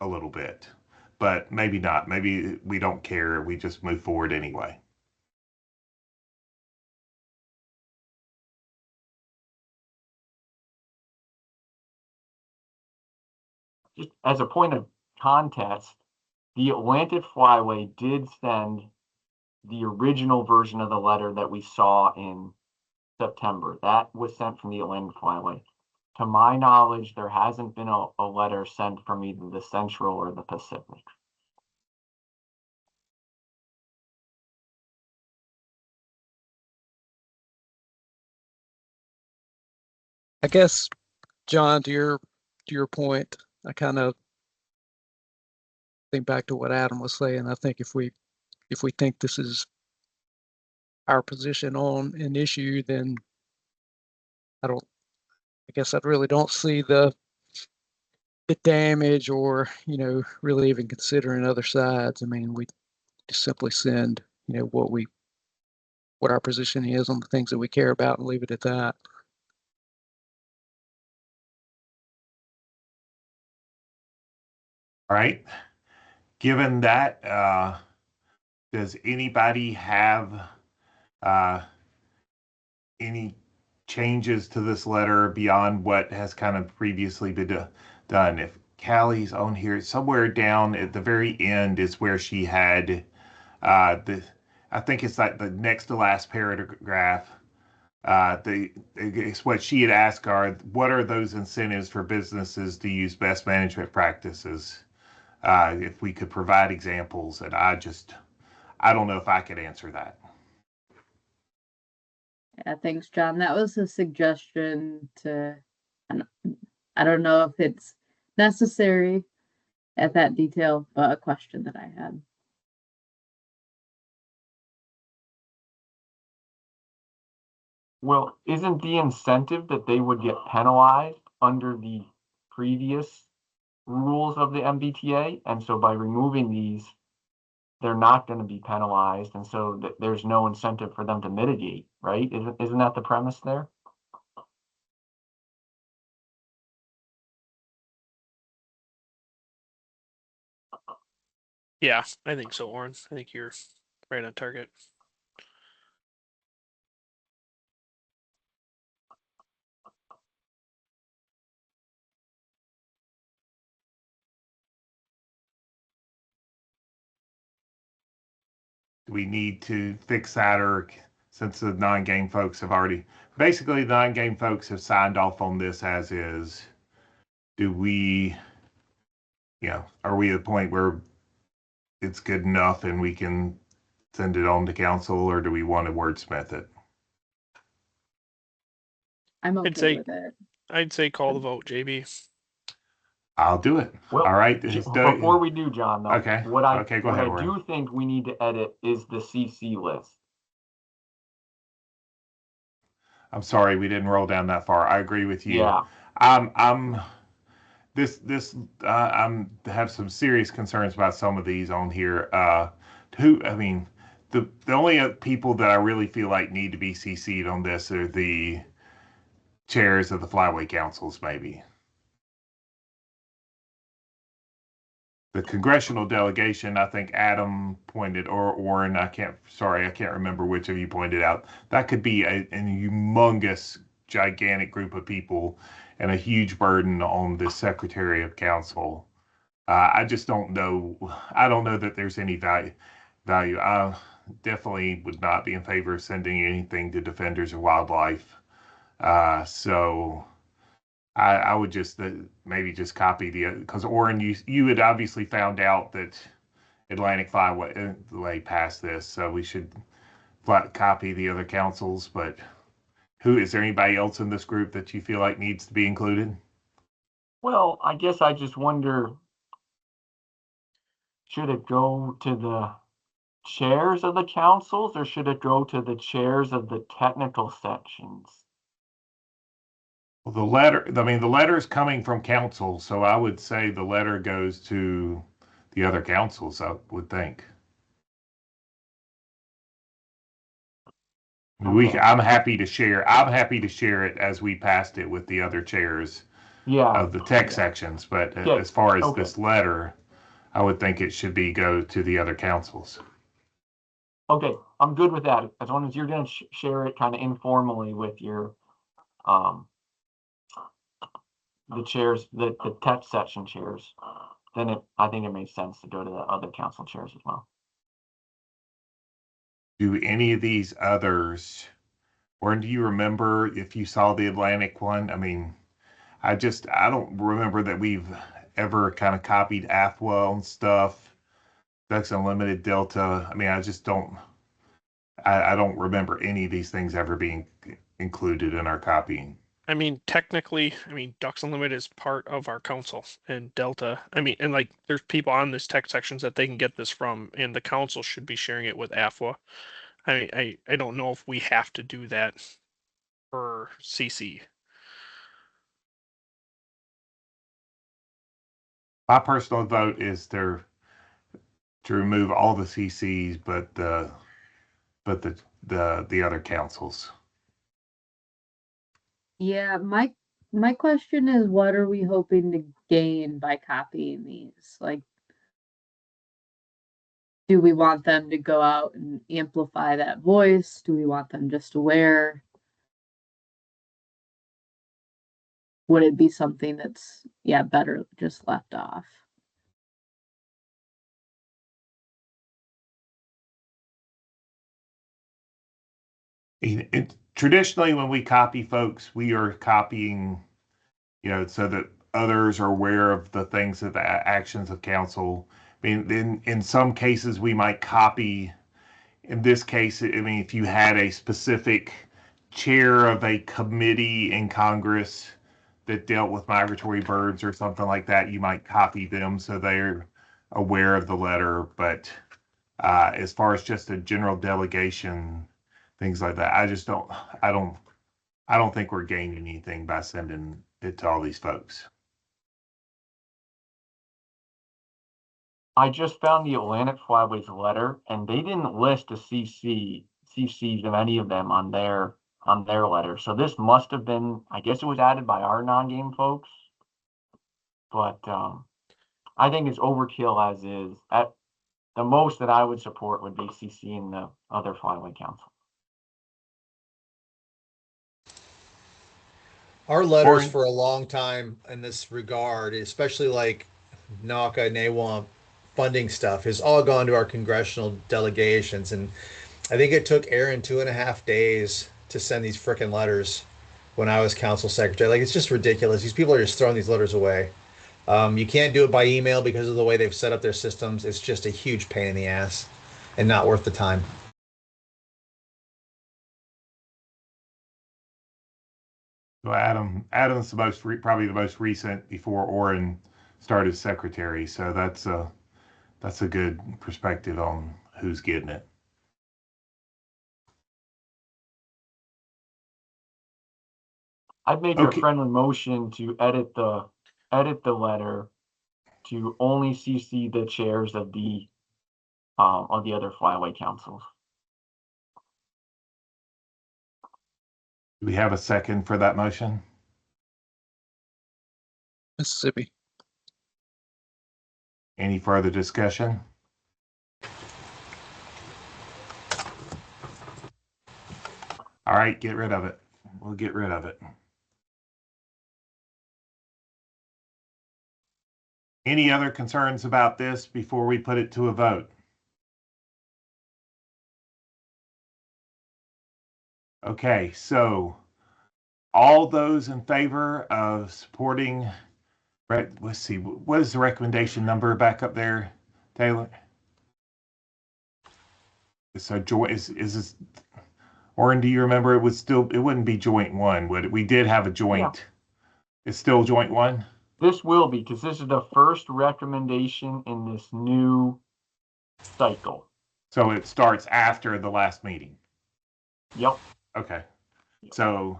a little bit, but maybe not. Maybe we don't care. We just move forward anyway. Just as a point of context, the Atlantic Flyway did send the original version of the letter that we saw in September. That was sent from the Atlantic Flyway. To my knowledge, there hasn't been a letter sent from either the Central or the Pacific. I guess, John, to your point, I kind of think back to what Adam was saying. I think if we think this is our position on an issue, then I guess I really don't see the damage or, really even considering other sides. I mean, we just simply send, what our position is on the things that we care about and leave it at that. All right. Given that, does anybody have any changes to this letter beyond what has kind of previously been done? If Callie's on here, somewhere down at the very end is where she had I think it's like the next to last paragraph. It's what she had asked are, what are those incentives for businesses to use best management practices? If we could provide examples, and I don't know if I could answer that. Yeah, thanks, John. That was a suggestion to, and I don't know if it's necessary at that detail, but a question that I had. Well, isn't the incentive that they would get penalized under the previous rules of the MBTA? And so by removing these, they're not going to be penalized. And so there's no incentive for them to mitigate, right? Isn't that the premise there? Yeah, I think so, Oren. I think you're right on target. Do we need to fix that, or since the non-game folks have already, basically the non-game folks have signed off on this as is, do we, are we at a point where it's good enough and we can send it on to council, or do we want to wordsmith it? I'm okay with it. I'd say call the vote, JB. I'll do it. Well, all right. Before we do, John, though, okay. What I ahead, do think we need to edit is the CC list. I'm sorry we didn't roll down that far. I agree with you. Yeah. I'm have some serious concerns about some of these on here. I mean, the only people that I really feel like need to be CC'd on this are the chairs of the flyway councils, maybe. The congressional delegation, I think Adam pointed, or Orrin, I can't remember which of you pointed out. That could be a humongous, gigantic group of people and a huge burden on the Secretary of Council. I just don't know. I don't know that there's any value. I definitely would not be in favor of sending anything to Defenders of Wildlife. So I would just maybe just copy because Orrin, you had obviously found out that Atlantic Flyway passed this, so we should copy the other councils. But is there anybody else in this group that you feel like needs to be included? Well, I guess I just wonder, should it go to the chairs of the councils or should it go to the chairs of the technical sections? Well, the letter is coming from council, so I would say the letter goes to the other councils, I would think. Okay. I'm happy to share it as we passed it with the other chairs of the tech sections, but as far as this letter, I would think it should go to the other councils. Okay, I'm good with that. As long as you're going to share it kind of informally with your the chairs, the tech section chairs, then I think it makes sense to go to the other council chairs as well. Do any of these others, or do you remember if you saw the Atlantic one? I mean, I don't remember that we've ever kind of copied AFWA and stuff. Ducks Unlimited, Delta. I mean, I don't remember any of these things ever being included in our copying. I mean, technically, Ducks Unlimited is part of our council, and Delta. And like, there's people on this tech sections that they can get this from, and the council should be sharing it with AFWA. I don't know if we have to do that for CC. My personal vote is to remove all the CCs, but the other councils. Yeah, my question is, what are we hoping to gain by copying these? Like, do we want them to go out and amplify that voice? Do we want them just aware? Would it be something that's, better just left off? Traditionally, when we copy folks, we are copying, so that others are aware of the things of the actions of council. I mean, in some cases, we might copy. In this case, if you had a specific chair of a committee in Congress that dealt with migratory birds or something like that, you might copy them so they're aware of the letter. But as far as just a general delegation, things like that, I don't think we're gaining anything by sending it to all these folks. I just found the Atlantic Flyway's letter, and they didn't list a CCs of any of them on their letter. So this must have been, I guess it was added by our non-game folks. But I think it's overkill as is. At the most that I would support would be CC in the other Flyway Council. Our letters for a long time in this regard, especially like NACA, NAWAMP funding stuff, has all gone to our congressional delegations. And I think it took Aaron 2.5 days to send these frickin' letters when I was council secretary. Like, it's just ridiculous. These people are just throwing these letters away. You can't do it by email because of the way they've set up their systems. It's just a huge pain in the ass and not worth the time. So Adam's probably the most recent before Orrin started secretary. So that's a good perspective on who's getting it. I'd make a friendly motion to edit the edit the letter to only CC the chairs of the other flyway councils. Do we have a second for that motion? Mississippi. Any further discussion? All right, get rid of it. We'll get rid of it. Any other concerns about this before we put it to a vote? Okay, so all those in favor of supporting, let's see, what is the recommendation number back up there, Taylor? So is this, Warren, do you remember it wouldn't be joint one, would it? We did have a joint. Yeah. It's still joint one? This will be, because this is the first recommendation in this new cycle. So it starts after the last meeting? Yep. Okay. Yep. So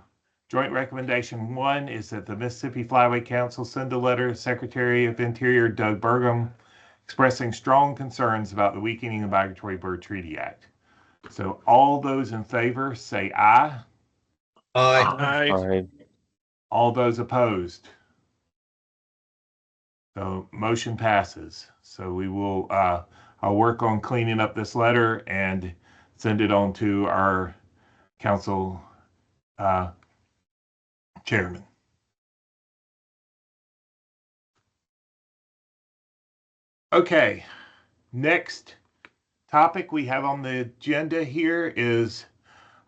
joint recommendation 1 is that the Mississippi Flyway Council send a letter to Secretary of Interior Doug Burgum expressing strong concerns about the weakening of the Migratory Bird Treaty Act. So all those in favor say aye. Aye. Aye. All those opposed. So motion passes. So we will, I'll work on cleaning up this letter and send it on to our council chairman. Okay, next topic we have on the agenda here is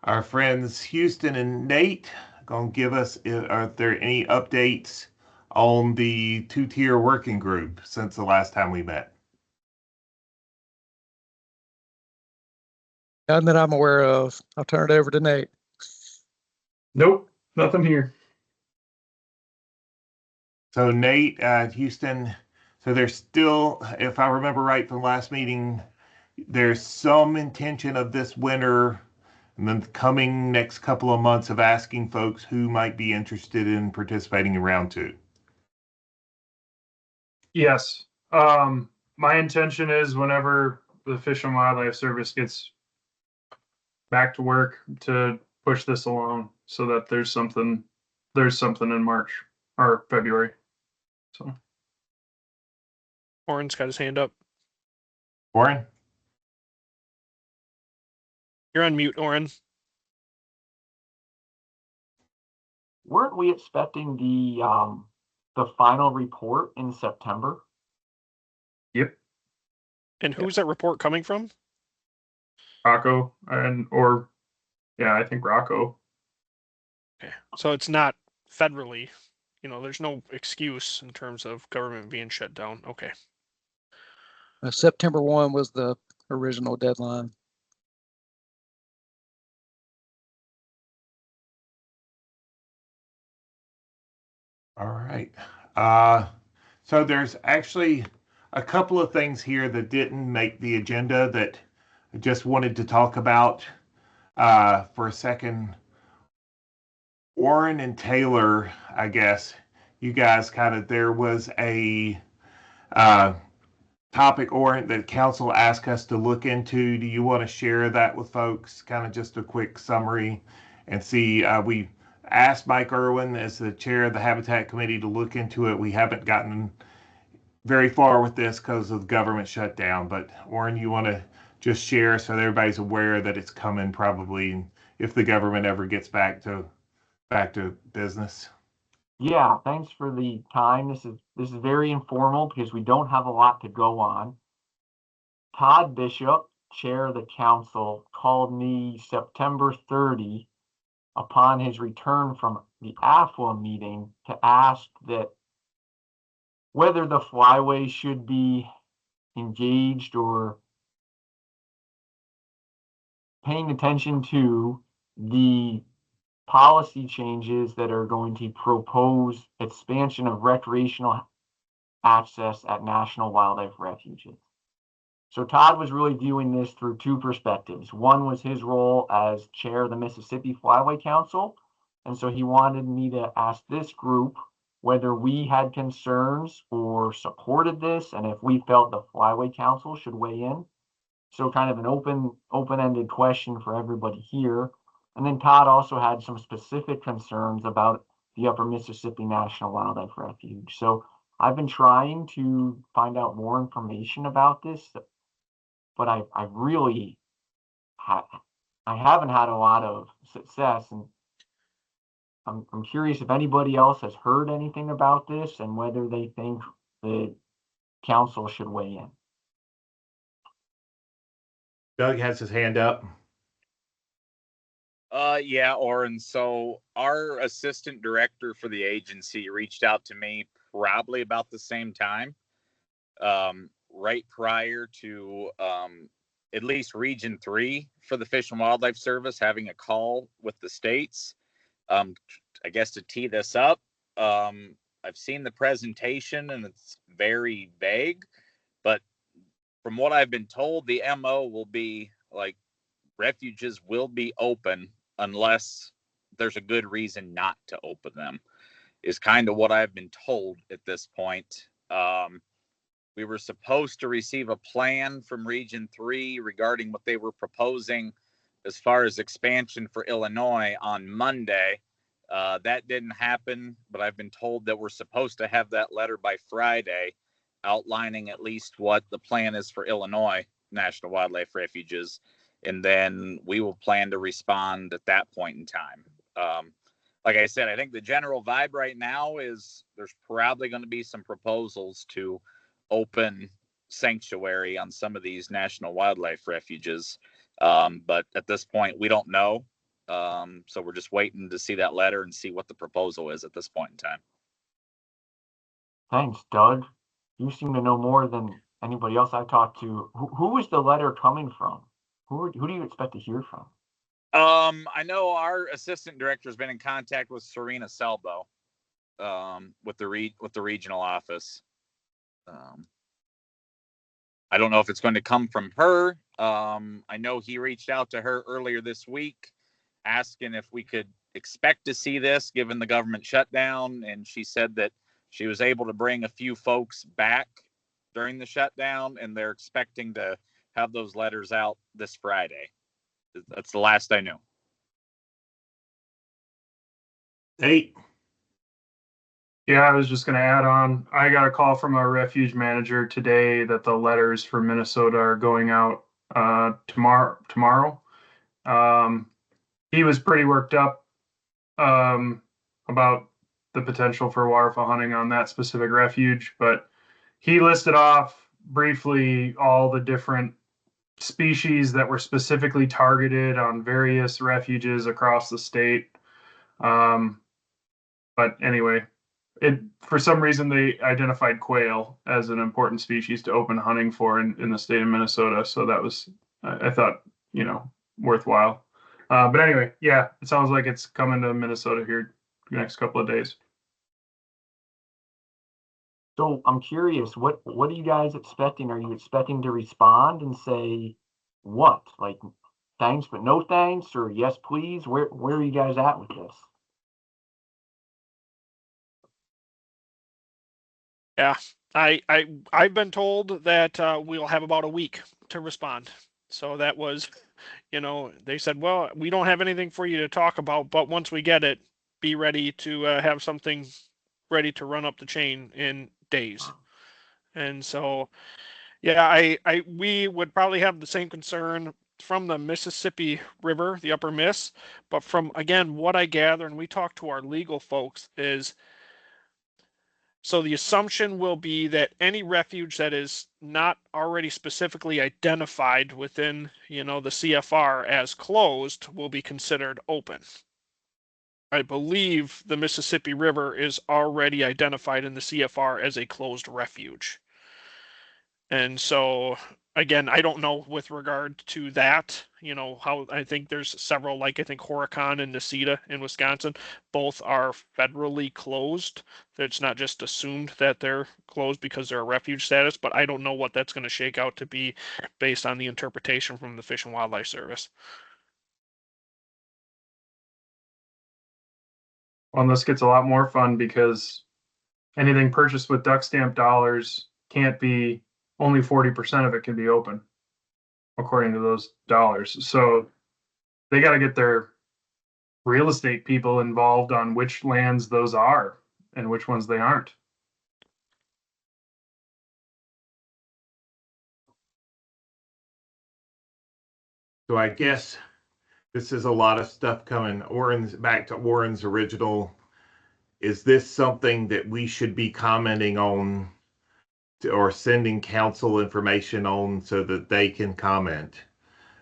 our friends Houston and Nate going to give us, are there any updates on the two-tier working group since the last time we met? None that I'm aware of. I'll turn it over to Nate. Nope, nothing here. So Nate, Houston, so there's still, if I remember right from last meeting, there's some intention of this winter and then the coming next couple of months of asking folks who might be interested in participating in round 2. Yes. My intention is whenever the Fish and Wildlife Service gets back to work to push this along so that there's something in March or February. So Warren's got his hand up. Warren? You're on mute, Warren. Weren't we expecting the final report in September? Yep. And who's that report coming from? Rocco I think Rocco. Okay. So it's not federally, there's no excuse in terms of government being shut down. Okay. September 1 was the original deadline. All right. So there's actually a couple of things here that didn't make the agenda that I just wanted to talk about for a second. Warren and Taylor, I guess, you guys there was a topic, Warren, that council asked us to look into. Do you want to share that with folks? Kind of just a quick summary and see, we asked Mike Irwin as the chair of the Habitat Committee to look into it. We haven't gotten very far with this because of the government shutdown, but Warren, you want to just share so that everybody's aware that it's coming probably if the government ever gets back to business? Yeah, thanks for the time. This is very informal because we don't have a lot to go on. Todd Bishop, chair of the council, called me September 30 upon his return from the AFWA meeting to ask that whether the flyway should be engaged or paying attention to the policy changes that are going to propose expansion of recreational access at national wildlife refuges. So Todd was really viewing this through two perspectives. One was his role as chair of the Mississippi Flyway Council. And so he wanted me to ask this group whether we had concerns or supported this, and if we felt the Flyway Council should weigh in. So kind of an open-ended question for everybody here. And then Todd also had some specific concerns about the Upper Mississippi National Wildlife Refuge. So I've been trying to find out more information about this, but I really I haven't had a lot of success, and I'm curious if anybody else has heard anything about this and whether they think the council should weigh in. Doug has his hand up. Yeah, Oren. So our assistant director for the agency reached out to me probably about the same time, right prior to at least Region 3 for the Fish and Wildlife Service having a call with the states. I guess to tee this up, I've seen the presentation and it's very vague, but from what I've been told, the MO will be like refuges will be open unless there's a good reason not to open them, is kind of what I've been told at this point. We were supposed to receive a plan from Region 3 regarding what they were proposing as far as expansion for Illinois on Monday. That didn't happen, but I've been told that we're supposed to have that letter by Friday outlining at least what the plan is for Illinois National Wildlife Refuges. And then we will plan to respond at that point in time. Like I said, I think the general vibe right now is there's probably going to be some proposals to open sanctuary on some of these national wildlife refuges. But at this point, we don't know. So we're just waiting to see that letter and see what the proposal is at this point in time. Thanks, Doug. You seem to know more than anybody else I've talked to. Who is the letter coming from? Who do you expect to hear from? I know our assistant director has been in contact with Serena Selbo, with the regional office. I don't know if it's going to come from her. I know he reached out to her earlier this week, asking if we could expect to see this given the government shutdown, and she said that she was able to bring a few folks back during the shutdown, and they're expecting to have those letters out this Friday. That's the last I knew. Hey. Yeah, I was just going to add on. I got a call from our refuge manager today that the letters for Minnesota are going out tomorrow. He was pretty worked up about the potential for waterfowl hunting on that specific refuge, but he listed off briefly all the different species that were specifically targeted on various refuges across the state. But anyway, for some reason they identified quail as an important species to open hunting for in the state of Minnesota. So that was, I thought, worthwhile. But anyway, yeah, it sounds like it's coming to Minnesota here the next couple of days. So I'm curious, what are you guys expecting? Are you expecting to respond and say what? Like thanks but no thanks, or yes please? Where are you guys at with this? Yeah, I've been told that we'll have about a week to respond. So that was, they said, well, we don't have anything for you to talk about, but once we get it, be ready to have something ready to run up the chain in days. And so, yeah, we would probably have the same concern from the Mississippi River, the Upper Miss, but from, again, what I gather, and we talk to our legal folks, is so the assumption will be that any refuge that is not already specifically identified within, the CFR as closed will be considered open. I believe the Mississippi River is already identified in the CFR as a closed refuge. And so, again, I don't know with regard to that, how I think there's several, like I think Horicon and Necedah in Wisconsin, both are federally closed. It's not just assumed that they're closed because they're a refuge status, but I don't know what that's going to shake out to be based on the interpretation from the Fish and Wildlife Service. Well, this gets a lot more fun because anything purchased with duck stamp dollars can't be, only 40% of it can be open according to those dollars. So they got to get their real estate people involved on which lands those are and which ones they aren't. So I guess this is a lot of stuff coming. Back to Oren's original. Is this something that we should be commenting on or sending council information on so that they can comment?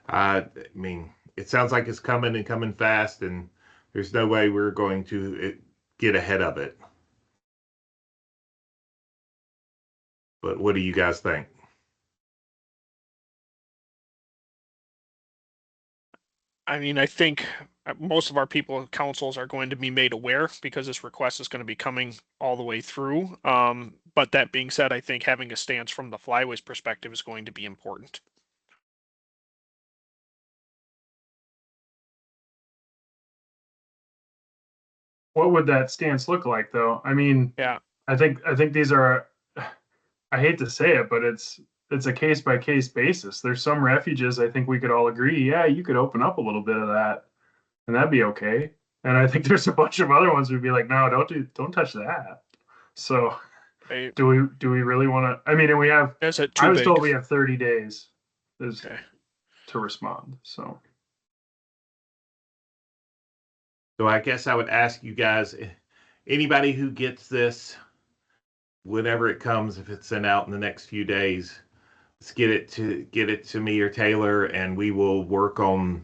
I mean, it sounds like it's coming and coming fast, and there's no way we're going to get ahead of it. But what do you guys think? I mean, I think most of our people councils are going to be made aware because this request is going to be coming all the way through. But that being said, I think having a stance from the flyways perspective is going to be important. What would that stance look like, though? I mean, yeah, I think these are, I hate to say it, but it's a case by case basis. There's some refuges I think we could all agree, yeah, you could open up a little bit of that, and that'd be okay. And I think there's a bunch of other ones who'd be like, no, don't touch that. So do we really want to? I mean, and we have. I was told we have 30 days to respond. So I guess I would ask you guys, anybody who gets this, whenever it comes, if it's sent out in the next few days, let's get it to me or Taylor, and we will work on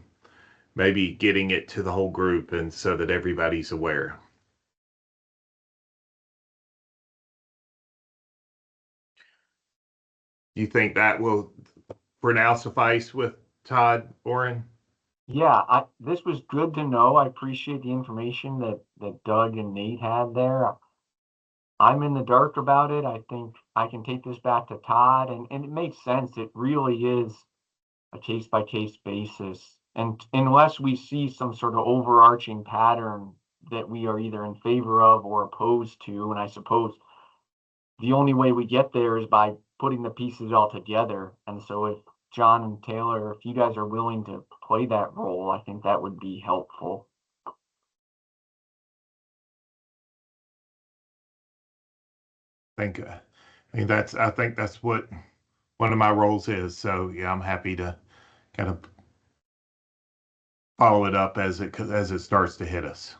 maybe getting it to the whole group, and so that everybody's aware. You think that will for now suffice with Todd, Oren? Yeah, this was good to know. I appreciate the information that Doug and Nate had there. I'm in the dark about it. I think I can take this back to Todd, and it makes sense. It really is a case by case basis. And unless we see some sort of overarching pattern that we are either in favor of or opposed to, and I suppose the only way we get there is by putting the pieces all together. And so if John and Taylor, if you guys are willing to play that role, I think that would be helpful. I think that's what one of my roles is. So yeah, I'm happy to kind of follow it up as it starts to hit us.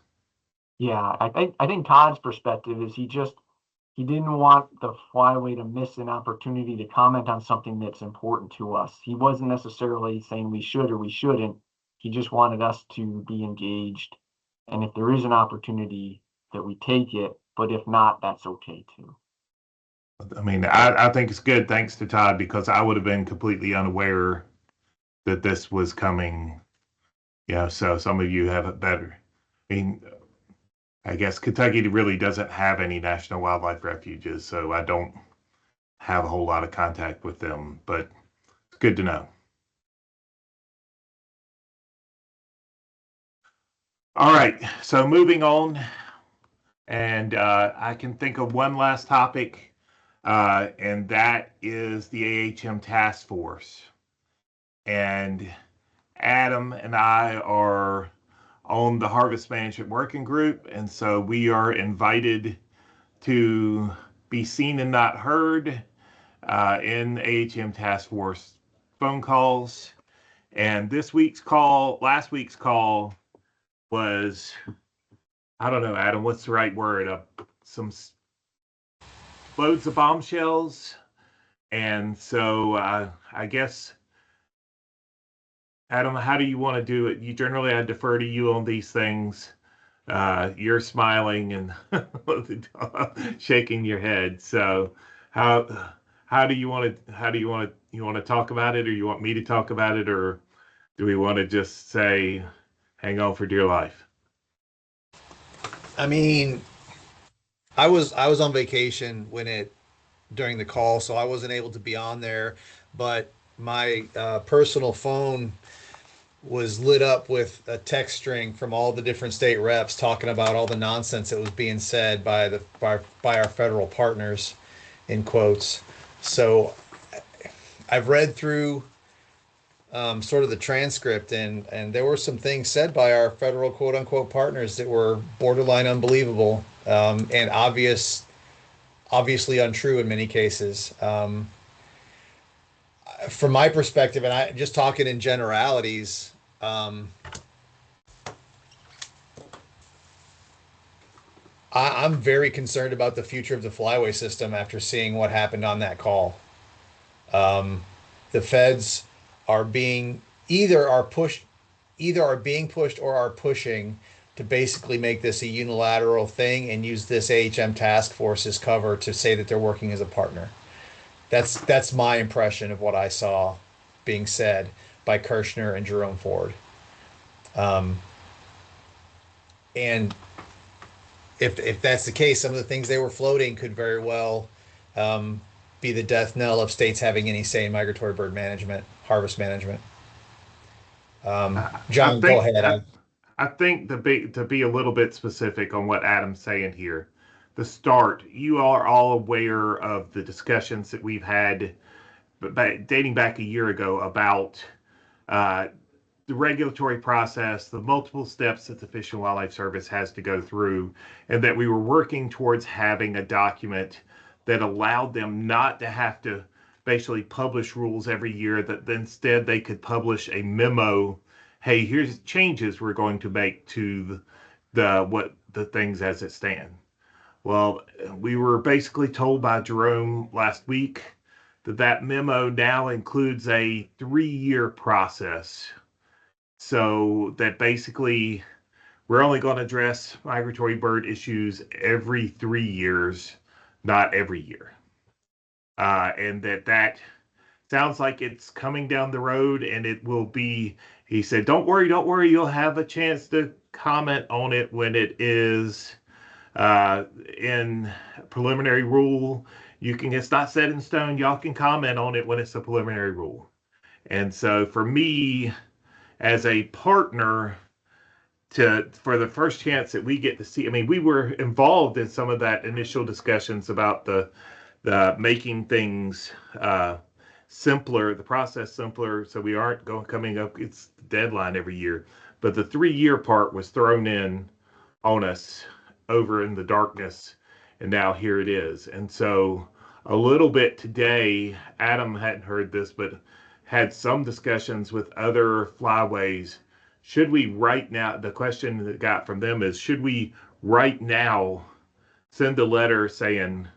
Yeah, I think Todd's perspective is he didn't want the flyway to miss an opportunity to comment on something that's important to us. He wasn't necessarily saying we should or we shouldn't. He just wanted us to be engaged. And if there is an opportunity, that we take it. But if not, that's okay too. I mean, I think it's good, thanks to Todd, because I would have been completely unaware that this was coming. Yeah, so some of you have it better. I mean, I guess Kentucky really doesn't have any national wildlife refuges, so I don't have a whole lot of contact with them, but it's good to know. All right, so moving on, and I can think of one last topic, and that is the AHM task force. And Adam and I are on the Harvest Management Working Group, and so we are invited to be seen and not heard in AHM task force phone calls. And last week's call was, I don't know, Adam, what's the right word? Some loads of bombshells. And so I guess, Adam, how do you want to do it? Generally, I defer to you on these things. You're smiling and shaking your head. So how do you want to talk about it, or you want me to talk about it, or do we want to just say hang on for dear life? I mean, I was on vacation during the call, so I wasn't able to be on there, but my personal phone was lit up with a text string from all the different state reps talking about all the nonsense that was being said by our federal partners, in quotes. So I've read through sort of the transcript, and there were some things said by our federal quote unquote partners that were borderline unbelievable, and obviously untrue in many cases. From my perspective, and I just talking in generalities, I'm very concerned about the future of the flyway system after seeing what happened on that call. The feds are being either are being pushed or are pushing to basically make this a unilateral thing and use this AHM task force as cover to say that they're working as a partner. That's my impression of what I saw being said by Kirshner and Jerome Ford. And if that's the case, some of the things they were floating could very well be the death knell of states having any say in migratory bird management, harvest management. John, go ahead. I think to be a little bit specific on what Adam's saying here, the start, you are all aware of the discussions that we've had dating back a year ago about the regulatory process, the multiple steps that the Fish and Wildlife Service has to go through, and that we were working towards having a document that allowed them not to have to basically publish rules every year, that instead they could publish a memo. Hey, here's changes we're going to make to the things as it stand. Well, we were basically told by Jerome last week that memo now includes a 3-year process. So that basically we're only going to address migratory bird issues every 3 years, not every year. And that sounds like it's coming down the road, and it will be, he said, don't worry, you'll have a chance to comment on it when it is in preliminary rule. It's not set in stone. Y'all can comment on it when it's a preliminary rule. And so for me, as a partner, for the first chance that we get to see, I mean, we were involved in some of that initial discussions about the making things simpler, the process simpler, so we aren't coming up, it's the deadline every year. But the 3-year part was thrown in on us over in the darkness, and now here it is. And so a little bit today, Adam hadn't heard this, but had some discussions with other flyways. Should we right now, the question that got from them is, should we right now send a letter saying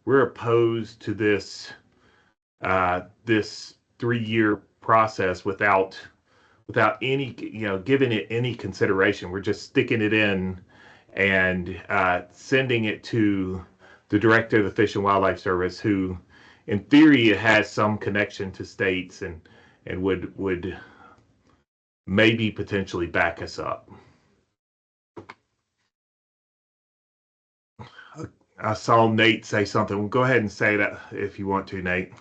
we're opposed to this 3-year process without any, giving it any consideration? We're just sticking it in and sending it to the director of the Fish and Wildlife Service, who in theory has some connection to states and would maybe potentially back us up. I saw Nate say something. Well, go ahead and say that if you want to, Nate.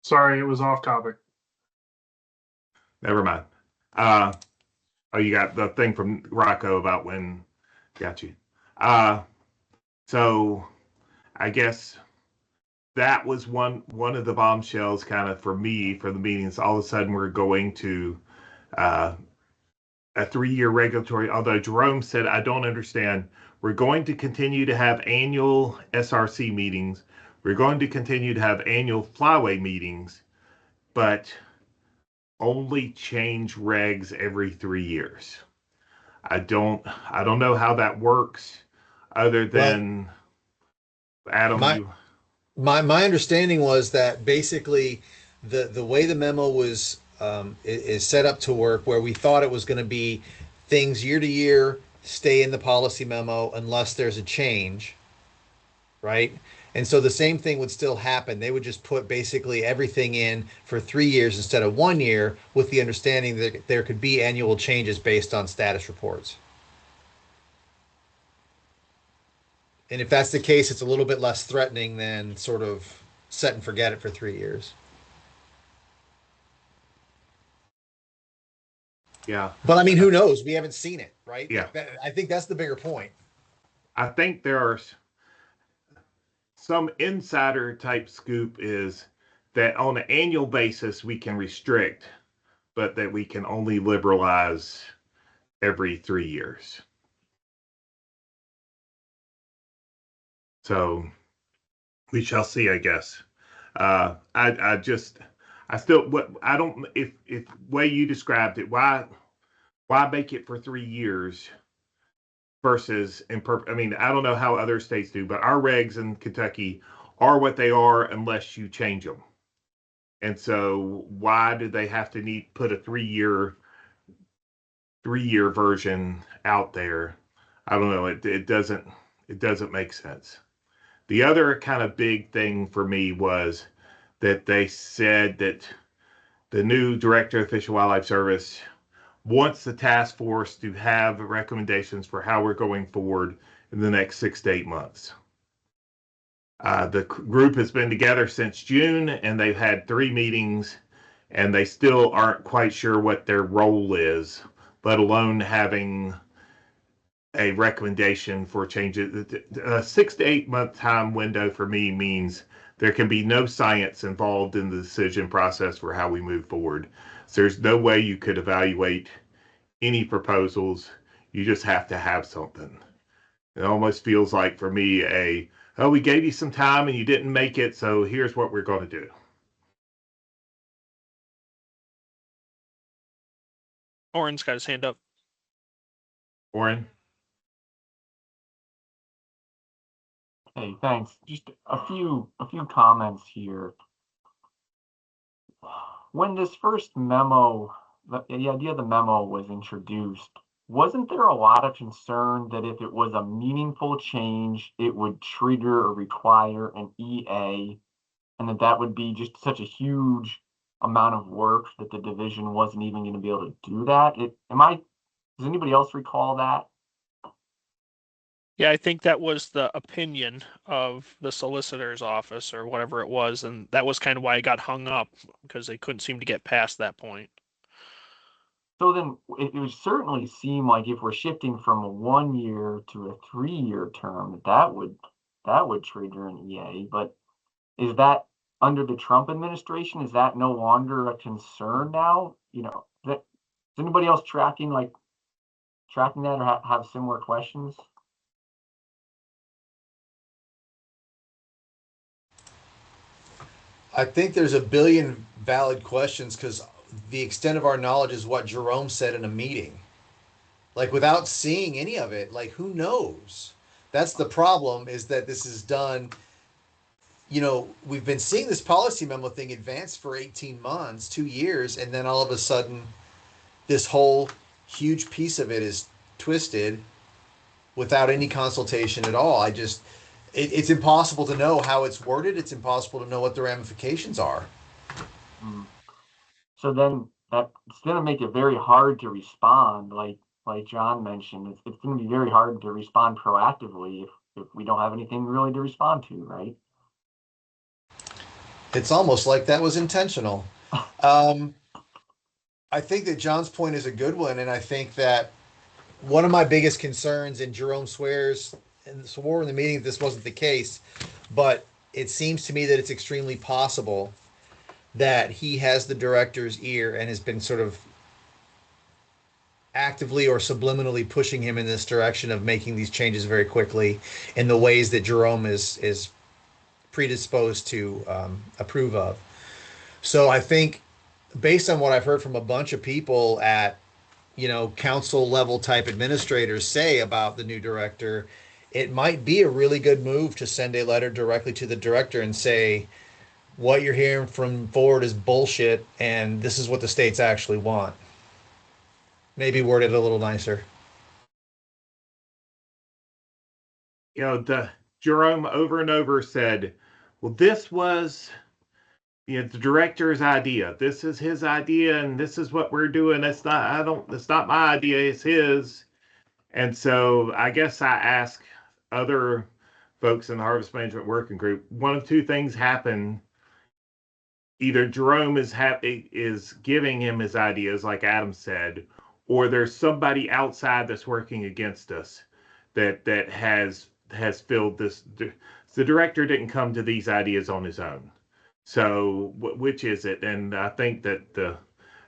Sorry, it was off topic. Never mind. Oh, you got the thing from Rocco about when. Got you. So I guess that was one of the bombshells kind of for me for the meetings. All of a sudden we're going to a 3-year regulatory, although Jerome said, I don't understand. We're going to continue to have annual SRC meetings. We're going to continue to have annual flyway meetings, but only change regs every 3 years. I don't know how that works other than Adam. My understanding was that basically the way the memo was is set up to work, where we thought it was going to be things year to year stay in the policy memo unless there's a change, right? And so the same thing would still happen. They would just put basically everything in for 3 years instead of 1 year, with the understanding that there could be annual changes based on status reports. And if that's the case, it's a little bit less threatening than sort of set and forget it for 3 years. Yeah. But I mean, who knows? We haven't seen it, right? Yeah. I think that's the bigger point. I think there are some insider type scoop is that on an annual basis we can restrict, but that we can only liberalize every 3 years. So we shall see, I guess. I still, what I don't, if way you described it, why make it for 3 years versus I mean, I don't know how other states do, but our regs in Kentucky are what they are unless you change them. And so why do they have to put a 3 year version out there? I don't know. It doesn't make sense. The other kind of big thing for me was that they said that the new director of Fish and Wildlife Service wants the task force to have recommendations for how we're going forward in the next 6 to 8 months. The group has been together since June, and they've had 3 meetings, and they still aren't quite sure what their role is, let alone having a recommendation for changes. A 6 to 8 month time window for me means there can be no science involved in the decision process for how we move forward. So there's no way you could evaluate any proposals. You just have to have something. It almost feels like for me oh, we gave you some time and you didn't make it, so here's what we're going to do. Oren's got his hand up. Oren? Hey, thanks. Just a few comments here. When this first memo, the idea of the memo was introduced, wasn't there a lot of concern that if it was a meaningful change, it would trigger or require an EA, and that would be just such a huge amount of work that the division wasn't even going to be able to do that? Does anybody else recall that? Yeah, I think that was the opinion of the solicitor's office or whatever it was, and that was kind of why it got hung up, because they couldn't seem to get past that point. So then it would certainly seem like if we're shifting from a 1 year to a 3-year term, that would trigger an EA. But is that under the Trump administration? Is that no longer a concern now? Is anybody else tracking that or have similar questions? I think there's a billion valid questions because the extent of our knowledge is what Jerome said in a meeting. Like without seeing any of it, like who knows? That's the problem, is that this is done. We've been seeing this policy memo thing advance for 18 months, 2 years, and then all of a sudden this whole huge piece of it is twisted without any consultation at all. It's impossible to know how it's worded. It's impossible to know what the ramifications are. So then that's going to make it very hard to respond. Like John mentioned, it's going to be very hard to respond proactively if we don't have anything really to respond to, right? It's almost like that was intentional. I think that John's point is a good one, and I think that one of my biggest concerns, and Jerome swore in the meeting that this wasn't the case, but it seems to me that it's extremely possible that he has the director's ear and has been sort of actively or subliminally pushing him in this direction of making these changes very quickly in the ways that Jerome is predisposed to approve of. So I think, based on what I've heard from a bunch of people at council level type administrators say about the new director, it might be a really good move to send a letter directly to the director and say, what you're hearing from forward is bullshit, and this is what the states actually want. Maybe worded a little nicer. Jerome over and over said, well, this was the director's idea. This is his idea, and this is what we're doing. It's not my idea, it's his. And so I guess I ask other folks in the Harvest Management Working Group, one of two things happen. Either Jerome is giving him his ideas, like Adam said, or there's somebody outside that's working against us that has filled this. The director didn't come to these ideas on his own. So which is it? And I think that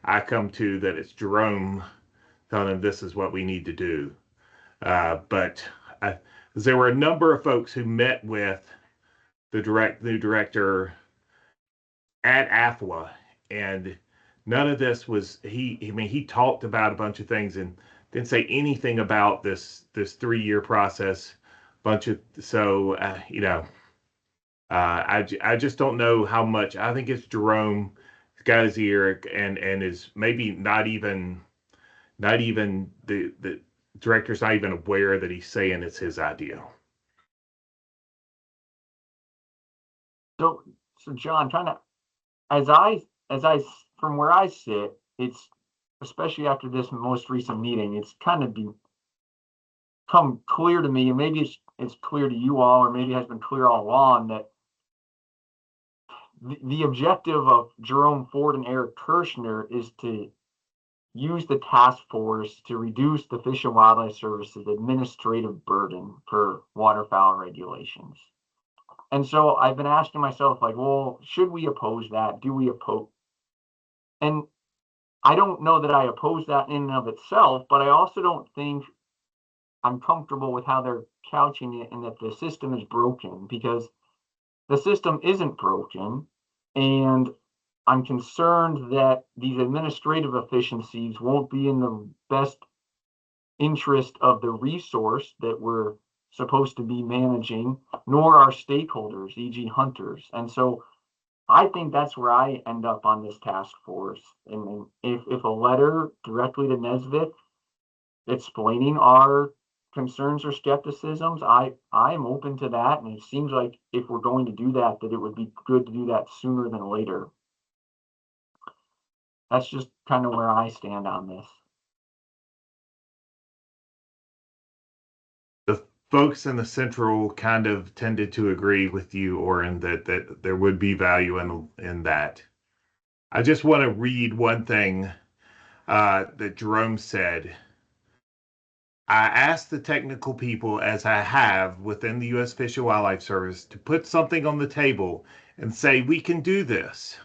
I come to that it's Jerome telling him this is what we need to do. But there were a number of folks who met with the new director at AFWA, and none of this was he talked about a bunch of things and didn't say anything about this 3-year process. I just don't know how much. I think it's Jerome got his ear and is maybe not even the director's not even aware that he's saying it's his idea. So John, as I from where I sit, it's especially after this most recent meeting, it's kind of become clear to me, and maybe it's clear to you all, or maybe it has been clear all along, that the objective of Jerome Ford and Eric Kirshner is to use the task force to reduce the Fish and Wildlife Service's administrative burden for waterfowl regulations. And so I've been asking myself, like, well, should we oppose that? Do we oppose? And I don't know that I oppose that in and of itself, but I also don't think I'm comfortable with how they're couching it and that the system is broken, because the system isn't broken. And I'm concerned that these administrative efficiencies won't be in the best interest of the resource that we're supposed to be managing, nor our stakeholders, e.g. hunters. And so I think that's where I end up on this task force. And if a letter directly to Nesbitt explaining our concerns or skepticisms, I'm open to that. And it seems like if we're going to do that, that it would be good to do that sooner than later. That's just kind of where I stand on this. The folks in the Central kind of tended to agree with you, Oren, that there would be value in that. I just want to read one thing that Jerome said. I asked the technical people, as I have within the U.S. Fish and Wildlife Service, to put something on the table and say, we can do this.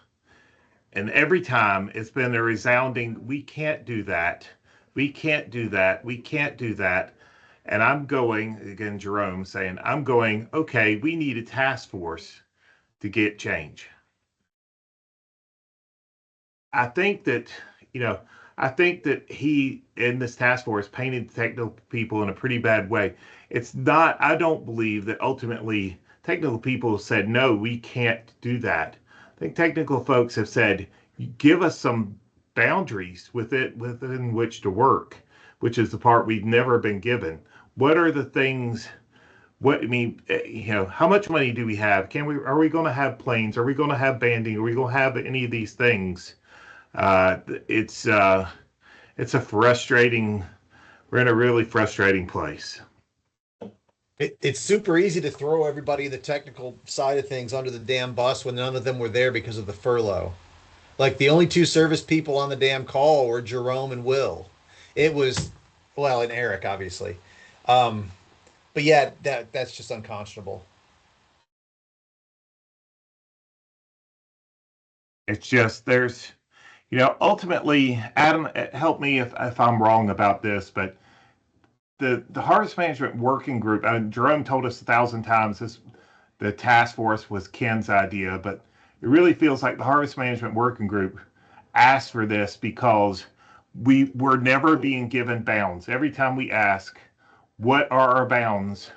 And every time it's been a resounding, we can't do that. We can't do that. We can't do that. And I'm going, again, Jerome saying, okay, we need a task force to get change. I think that he, in this task force, painted the technical people in a pretty bad way. I don't believe that ultimately technical people said, no, we can't do that. I think technical folks have said, give us some boundaries within which to work, which is the part we've never been given. What are the things? How much money do we have? Are we going to have planes? Are we going to have banding? Are we going to have any of these things? It's a frustrating. We're in a really frustrating place. It's super easy to throw everybody in the technical side of things under the damn bus when none of them were there because of the furlough. Like the only two service people on the damn call were Jerome and Will. It was, well, and Eric, obviously. But yeah, that's just unconscionable. It's just ultimately, Adam, help me if I'm wrong about this, but the Harvest Management Working Group, Jerome told us 1,000 times the task force was Ken's idea, but it really feels like the Harvest Management Working Group asked for this because we were never being given bounds. Every time we ask, what are our bounds?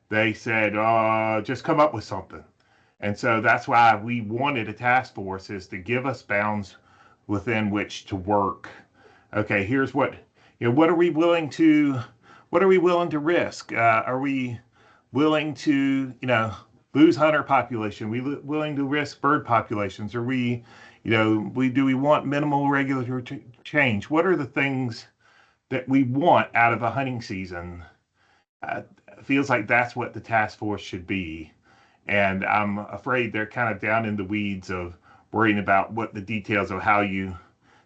They said, just come up with something. And so that's why we wanted a task force, is to give us bounds within which to work. Okay, here's what are we willing to risk? Are we willing to, lose hunter population? Are we willing to risk bird populations? Are we, do we want minimal regulatory change? What are the things that we want out of a hunting season? Feels like that's what the task force should be. And I'm afraid they're kind of down in the weeds of worrying about what the details of how you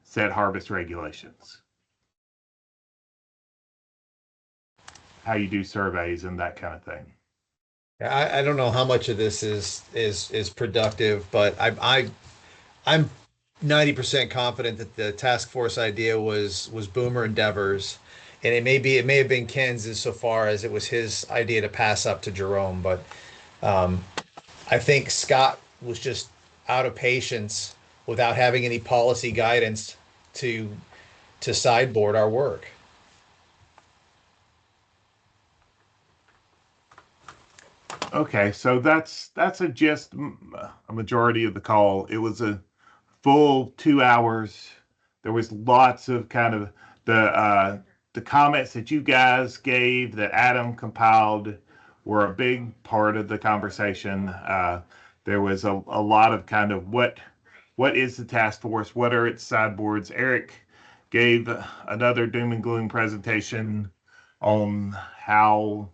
set harvest regulations. how you do surveys and that kind of thing. I don't know how much of this is productive, but I'm 90% confident that the task force idea was Boomer Endeavors, and it may have been Ken's so far as it was his idea to pass up to Jerome, but um, I think Scott was just out of patience without having any policy guidance to sideboard our work. Okay, so that's just a majority of the call. It was a full 2 hours. There was lots of kind of the comments that you guys gave that Adam compiled were a big part of the conversation. There was a lot of kind of what is the task force? What are its sideboards? Eric gave another doom and gloom presentation on how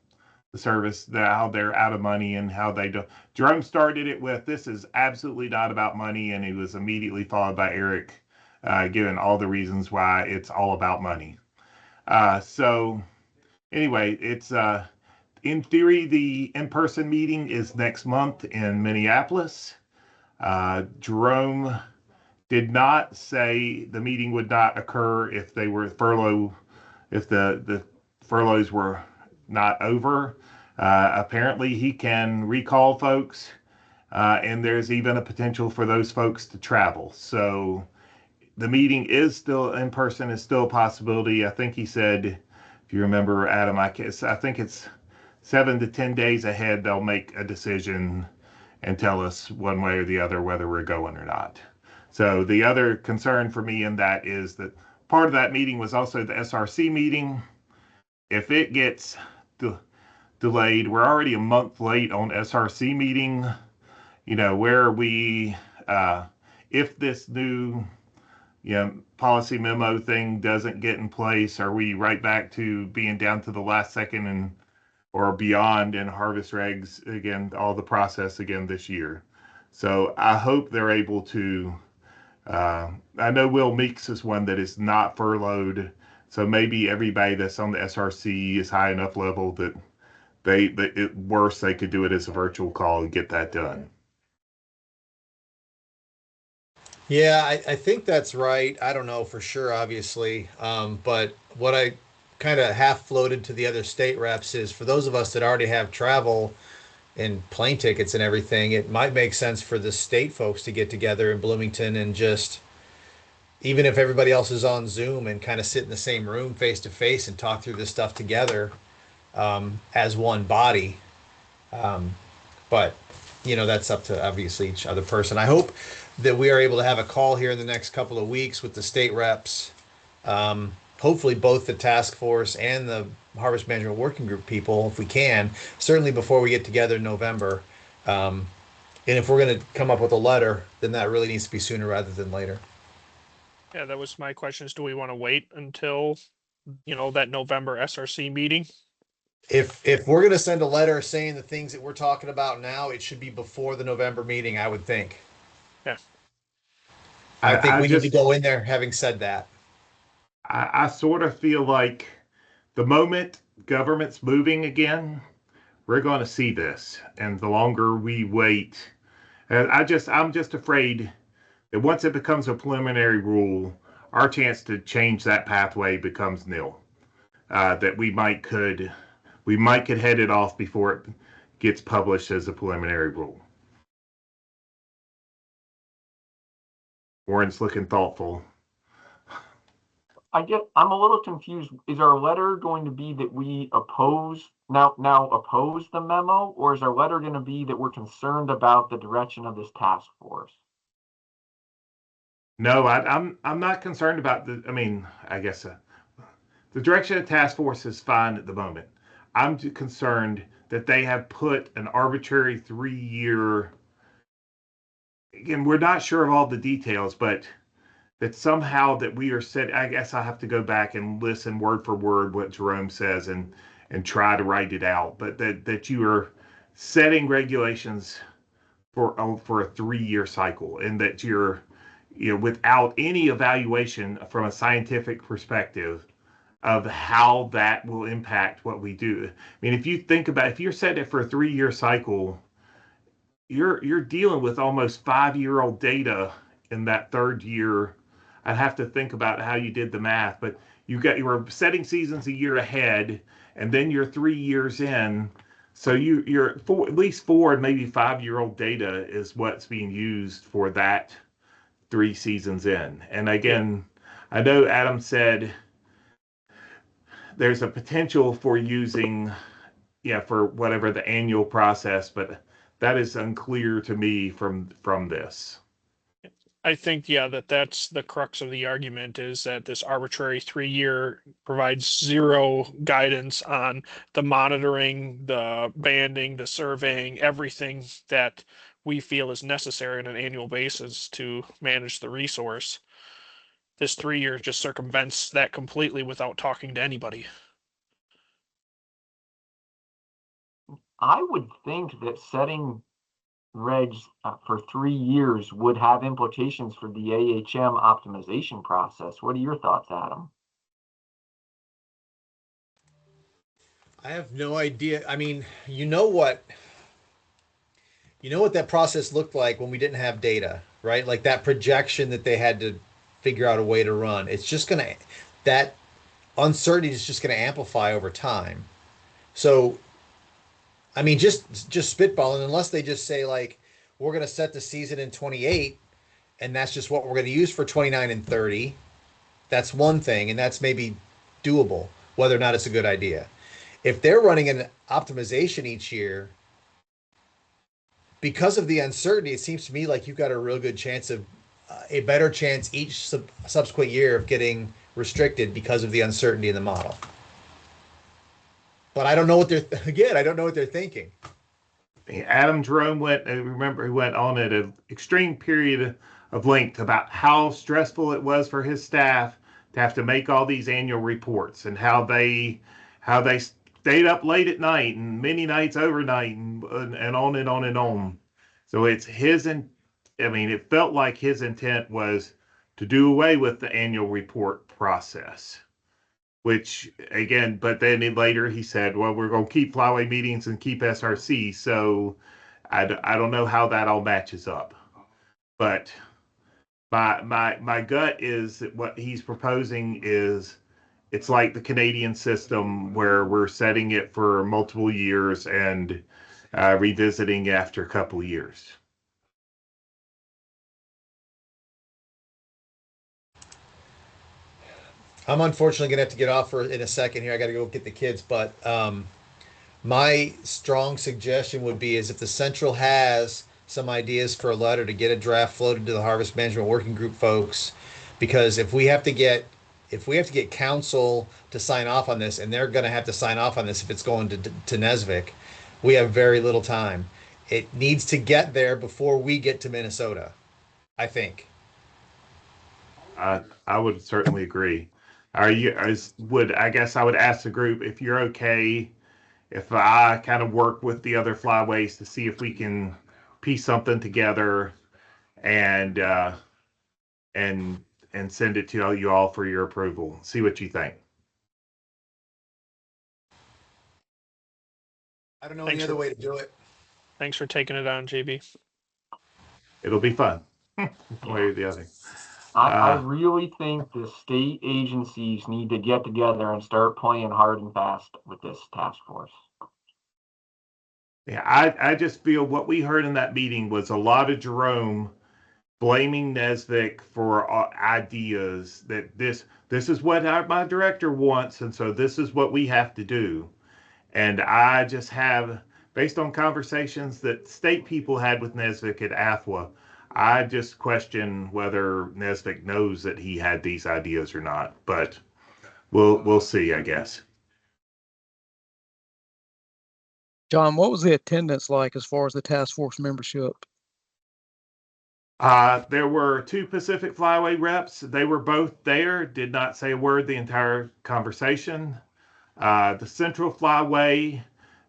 the service, how they're out of money and how they do. Jerome started it with, "This is absolutely not about money," and he was immediately followed by Eric, giving all the reasons why it's all about money. So anyway, it's in theory, the in-person meeting is next month in Minneapolis. Jerome did not say the meeting would not occur if they were if the furloughs were not over. Apparently, he can recall folks, and there's even a potential for those folks to travel. So the meeting is still in person, is still a possibility. I think he said, if you remember, Adam, I think it's 7 to 10 days ahead, they'll make a decision and tell us one way or the other whether we're going or not. So the other concern for me in that is that part of that meeting was also the SRC meeting. If it gets delayed, we're already a month late on SRC meeting. Where are we, if this new policy memo thing doesn't get in place, are we right back to being down to the last second or beyond in harvest regs again, all the process again this year? So I hope they're able to. I know Will Meeks is one that is not furloughed, so maybe everybody that's on the SRC is high enough level that they could do it as a virtual call and get that done. Yeah, I think that's right. I don't know for sure, obviously. But what I kind of half floated to the other state reps is for those of us that already have travel and plane tickets and everything, it might make sense for the state folks to get together in Bloomington and just, even if everybody else is on Zoom, and kind of sit in the same room face to face and talk through this stuff together as one body. But that's up to obviously each other person. I hope that we are able to have a call here in the next couple of weeks with the state reps. Hopefully both the task force and the harvest management working group people, if we can, certainly before we get together in November. And if we're going to come up with a letter, then that really needs to be sooner rather than later. Yeah, that was my question, is do we want to wait until, that November SRC meeting? If we're going to send a letter saying the things that we're talking about now, it should be before the November meeting, I would think. Yeah. I think we need to go in there having said that. I sort of feel like the moment government's moving again, we're going to see this. And the longer we wait, I'm just afraid that once it becomes a preliminary rule, our chance to change that pathway becomes nil. That we might could head it off before it gets published as a preliminary rule. Warren's looking thoughtful. I'm a little confused. Is our letter going to be that we oppose the memo, or is our letter going to be that we're concerned about the direction of this task force? No, I'm not concerned about I guess the direction of the task force is fine at the moment. I'm concerned that they have put an arbitrary 3-year. Again, we're not sure of all the details, but that somehow that we are set. I guess I have to go back and listen word for word what Jerome says and try to write it out. But that you are setting regulations for a 3-year cycle, and that you're without any evaluation from a scientific perspective of how that will impact what we do. I mean, if you think about, if you're setting it for a 3-year cycle, you're dealing with almost 5-year-old data in that third year. I'd have to think about how you did the math, but you were setting seasons a year ahead, and then you're 3 years in. So you're at least 4 and maybe 5-year-old data is what's being used for that 3 seasons in. And again, I know Adam said there's a potential for using, for whatever the annual process, but that is unclear to me from this. I think, that's the crux of the argument, is that this arbitrary 3-year provides zero guidance on the monitoring, the banding, the surveying, everything that we feel is necessary on an annual basis to manage the resource. This 3 years just circumvents that completely without talking to anybody. I would think that setting regs for 3 years would have implications for the AHM optimization process. What are your thoughts, Adam? I have no idea. I mean, you know what that process looked like when we didn't have data, right? Like that projection that they had to figure out a way to run. It's just that uncertainty is just going to amplify over time. So, I mean, just spitballing, unless they just say like, we're going to set the season in 28 and that's just what we're going to use for 29 and 30. That's one thing. And that's maybe doable, whether or not it's a good idea. If they're running an optimization each year, because of the uncertainty, it seems to me like you've got a real good chance of a better chance each subsequent year of getting restricted because of the uncertainty in the model. But I don't know what I don't know what they're thinking. Adam Jerome went on at an extreme period of length about how stressful it was for his staff to have to make all these annual reports, and how they stayed up late at night and many nights overnight and on and on and on. So it's it felt like his intent was to do away with the annual report process, which again, but then later he said, well, we're going to keep flyway meetings and keep SRC. So I don't know how that all matches up, but my gut is that what he's proposing is, it's like the Canadian system where we're setting it for multiple years and revisiting after a couple of years. I'm unfortunately going to have to get off in a second here. I got to go get the kids, but my strong suggestion would be is if the Central has some ideas for a letter to get a draft floated to the Harvest Management Working Group folks, because if we have to get council to sign off on this, and they're going to have to sign off on this if it's going to NESVIC, we have very little time. It needs to get there before we get to Minnesota, I think. I would certainly agree. I guess I would ask the group if you're okay if I kind of work with the other flyways to see if we can piece something together and send it to you all for your approval. See what you think. I don't know any other way to do it. Thanks for taking it on, JB. It'll be fun. One way or the other. I really think the state agencies need to get together and start playing hard and fast with this task force. Yeah, I just feel what we heard in that meeting was a lot of Jerome blaming NESVIC for ideas that this is what my director wants, and so this is what we have to do. And I just have, based on conversations that state people had with NESVIC at AFWA, I just question whether NESVIC knows that he had these ideas or not. But we'll see, I guess. John, what was the attendance like as far as the task force membership? There were 2 Pacific Flyway reps. They were both there, did not say a word the entire conversation. The Central Flyway,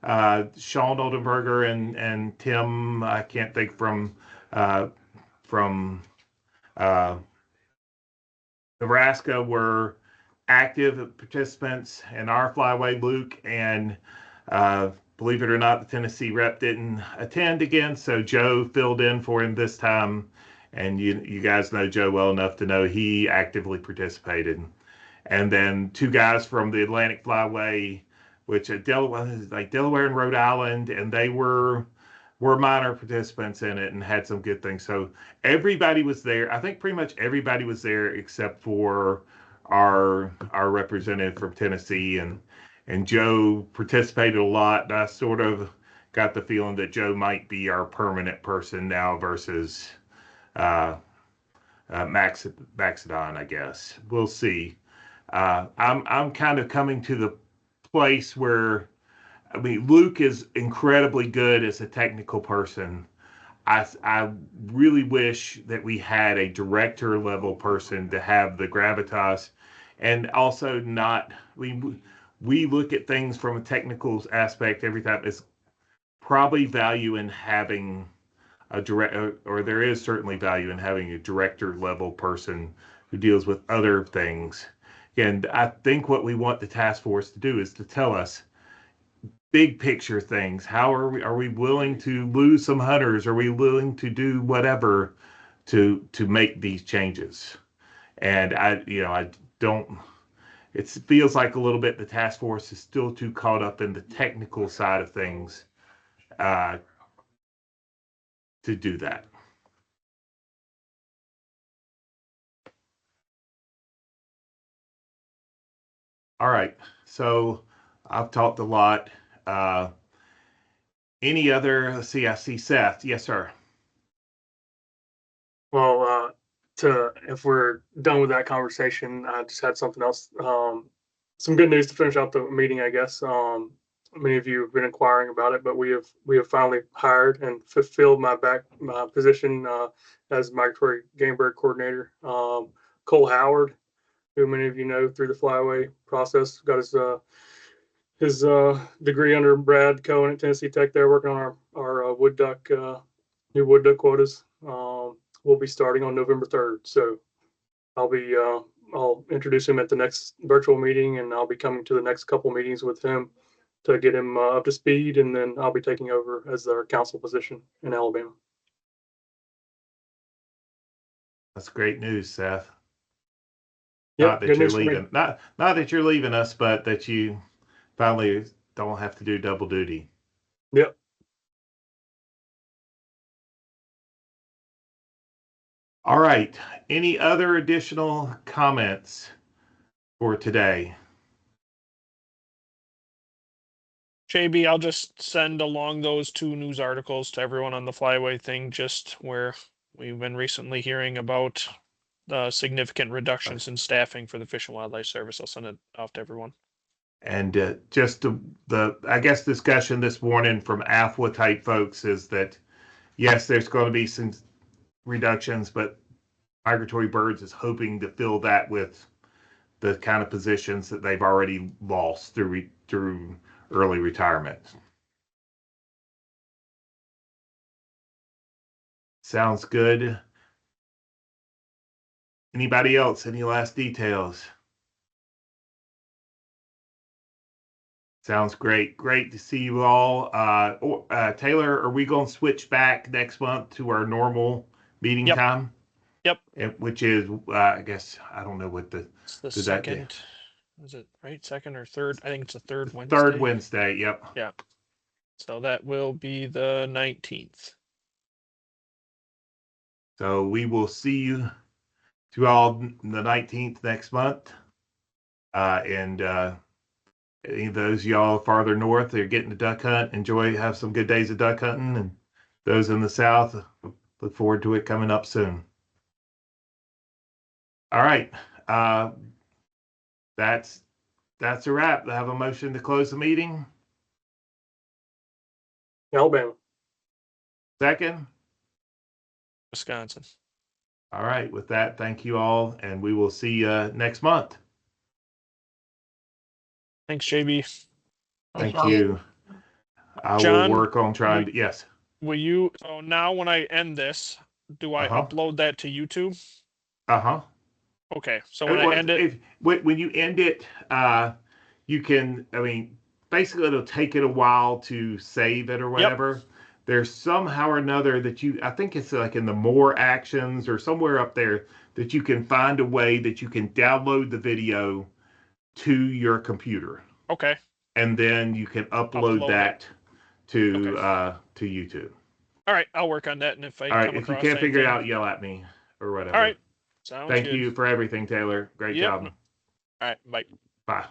Sean Oldenburger and Tim, I can't think from Nebraska, were active participants in our flyway, Luke, and believe it or not, the Tennessee rep didn't attend again, so Joe filled in for him this time. And you guys know Joe well enough to know he actively participated. And then 2 guys from the Atlantic Flyway, which Delaware and Rhode Island, and they were minor participants in it and had some good things. So everybody was there. I think pretty much everybody was there except for our representative from Tennessee, and Joe participated a lot. And I sort of got the feeling that Joe might be our permanent person now versus Maxidon, I guess. We'll see. I'm kind of coming to the place where, I mean, Luke is incredibly good as a technical person. I really wish that we had a director level person to have the gravitas, and also not, we look at things from a technical aspect every time. It's probably value in having a or there is certainly value in having a director level person who deals with other things. And I think what we want the task force to do is to tell us big picture things. How are we willing to lose some hunters? Are we willing to do whatever to make these changes? And I don't, it feels like a little bit the task force is still too caught up in the technical side of things to do that. All right, so I've talked a lot. Any other, let's see, I see Seth. Yes, sir. Well, if we're done with that conversation, I just had something else. Some good news to finish out the meeting, I guess. Many of you have been inquiring about it, but we have finally hired and fulfilled my position as migratory game bird coordinator. Cole Howard, who many of you know through the flyway process, got his degree under Brad Cohen at Tennessee Tech. There working on our wood duck new wood duck quotas. Will be starting on November 3rd. So I'll introduce him at the next virtual meeting, and I'll be coming to the next couple meetings with him to get him up to speed, and then I'll be taking over as our council position in Alabama. That's great news, Seth. Yep, Not that you're leaving, not that you're leaving us, but that you finally don't have to do double duty. Yep. All right. Any other additional comments for today? JB, I'll just send along those 2 news articles to everyone on the flyway thing, just where we've been recently hearing about the significant reductions in staffing for the Fish and Wildlife Service. I'll send it off to everyone. And just the I guess discussion this morning from AFWA type folks is that yes, there's going to be some reductions, but Migratory Birds is hoping to fill that with the kind of positions that they've already lost through early retirement. Sounds good. Anybody else? Any last details? Sounds great. Great to see you all. Taylor, are we going to switch back next month to our normal meeting time? Yep. Which is, I guess, I don't know what it's the second. Is it right? Second or third? I think it's the third Wednesday. Third Wednesday. Yep. Yeah. So that will be the 19th. So we will see you all the 19th next month. And any of those y'all farther north, they're getting to duck hunt. Have some good days of duck hunting. And those in the south, look forward to it coming up soon. All right. That's a wrap. I have a motion to close the meeting. Alabama. Second. Wisconsin. All right. With that, thank you all, and we will see you next month. Thanks, JB. Thank you. I John, will work on trying to, yes. Will you, so now when I end this, do I upload that to YouTube? Uh-huh. Okay, so when I end it, when you end it, you can. I mean, basically, it'll take it a while to save it or whatever. Yep. There's somehow or another that I think it's like in the more actions or somewhere up there that you can find a way that you can download the video to your computer. Okay. And then you can upload that to YouTube. All right, I'll work on that, and if I come if you across can't figure it anything- out, yell at me or whatever. All right, sounds Thank good. you for everything, Taylor. Great job. All right, bye. Bye.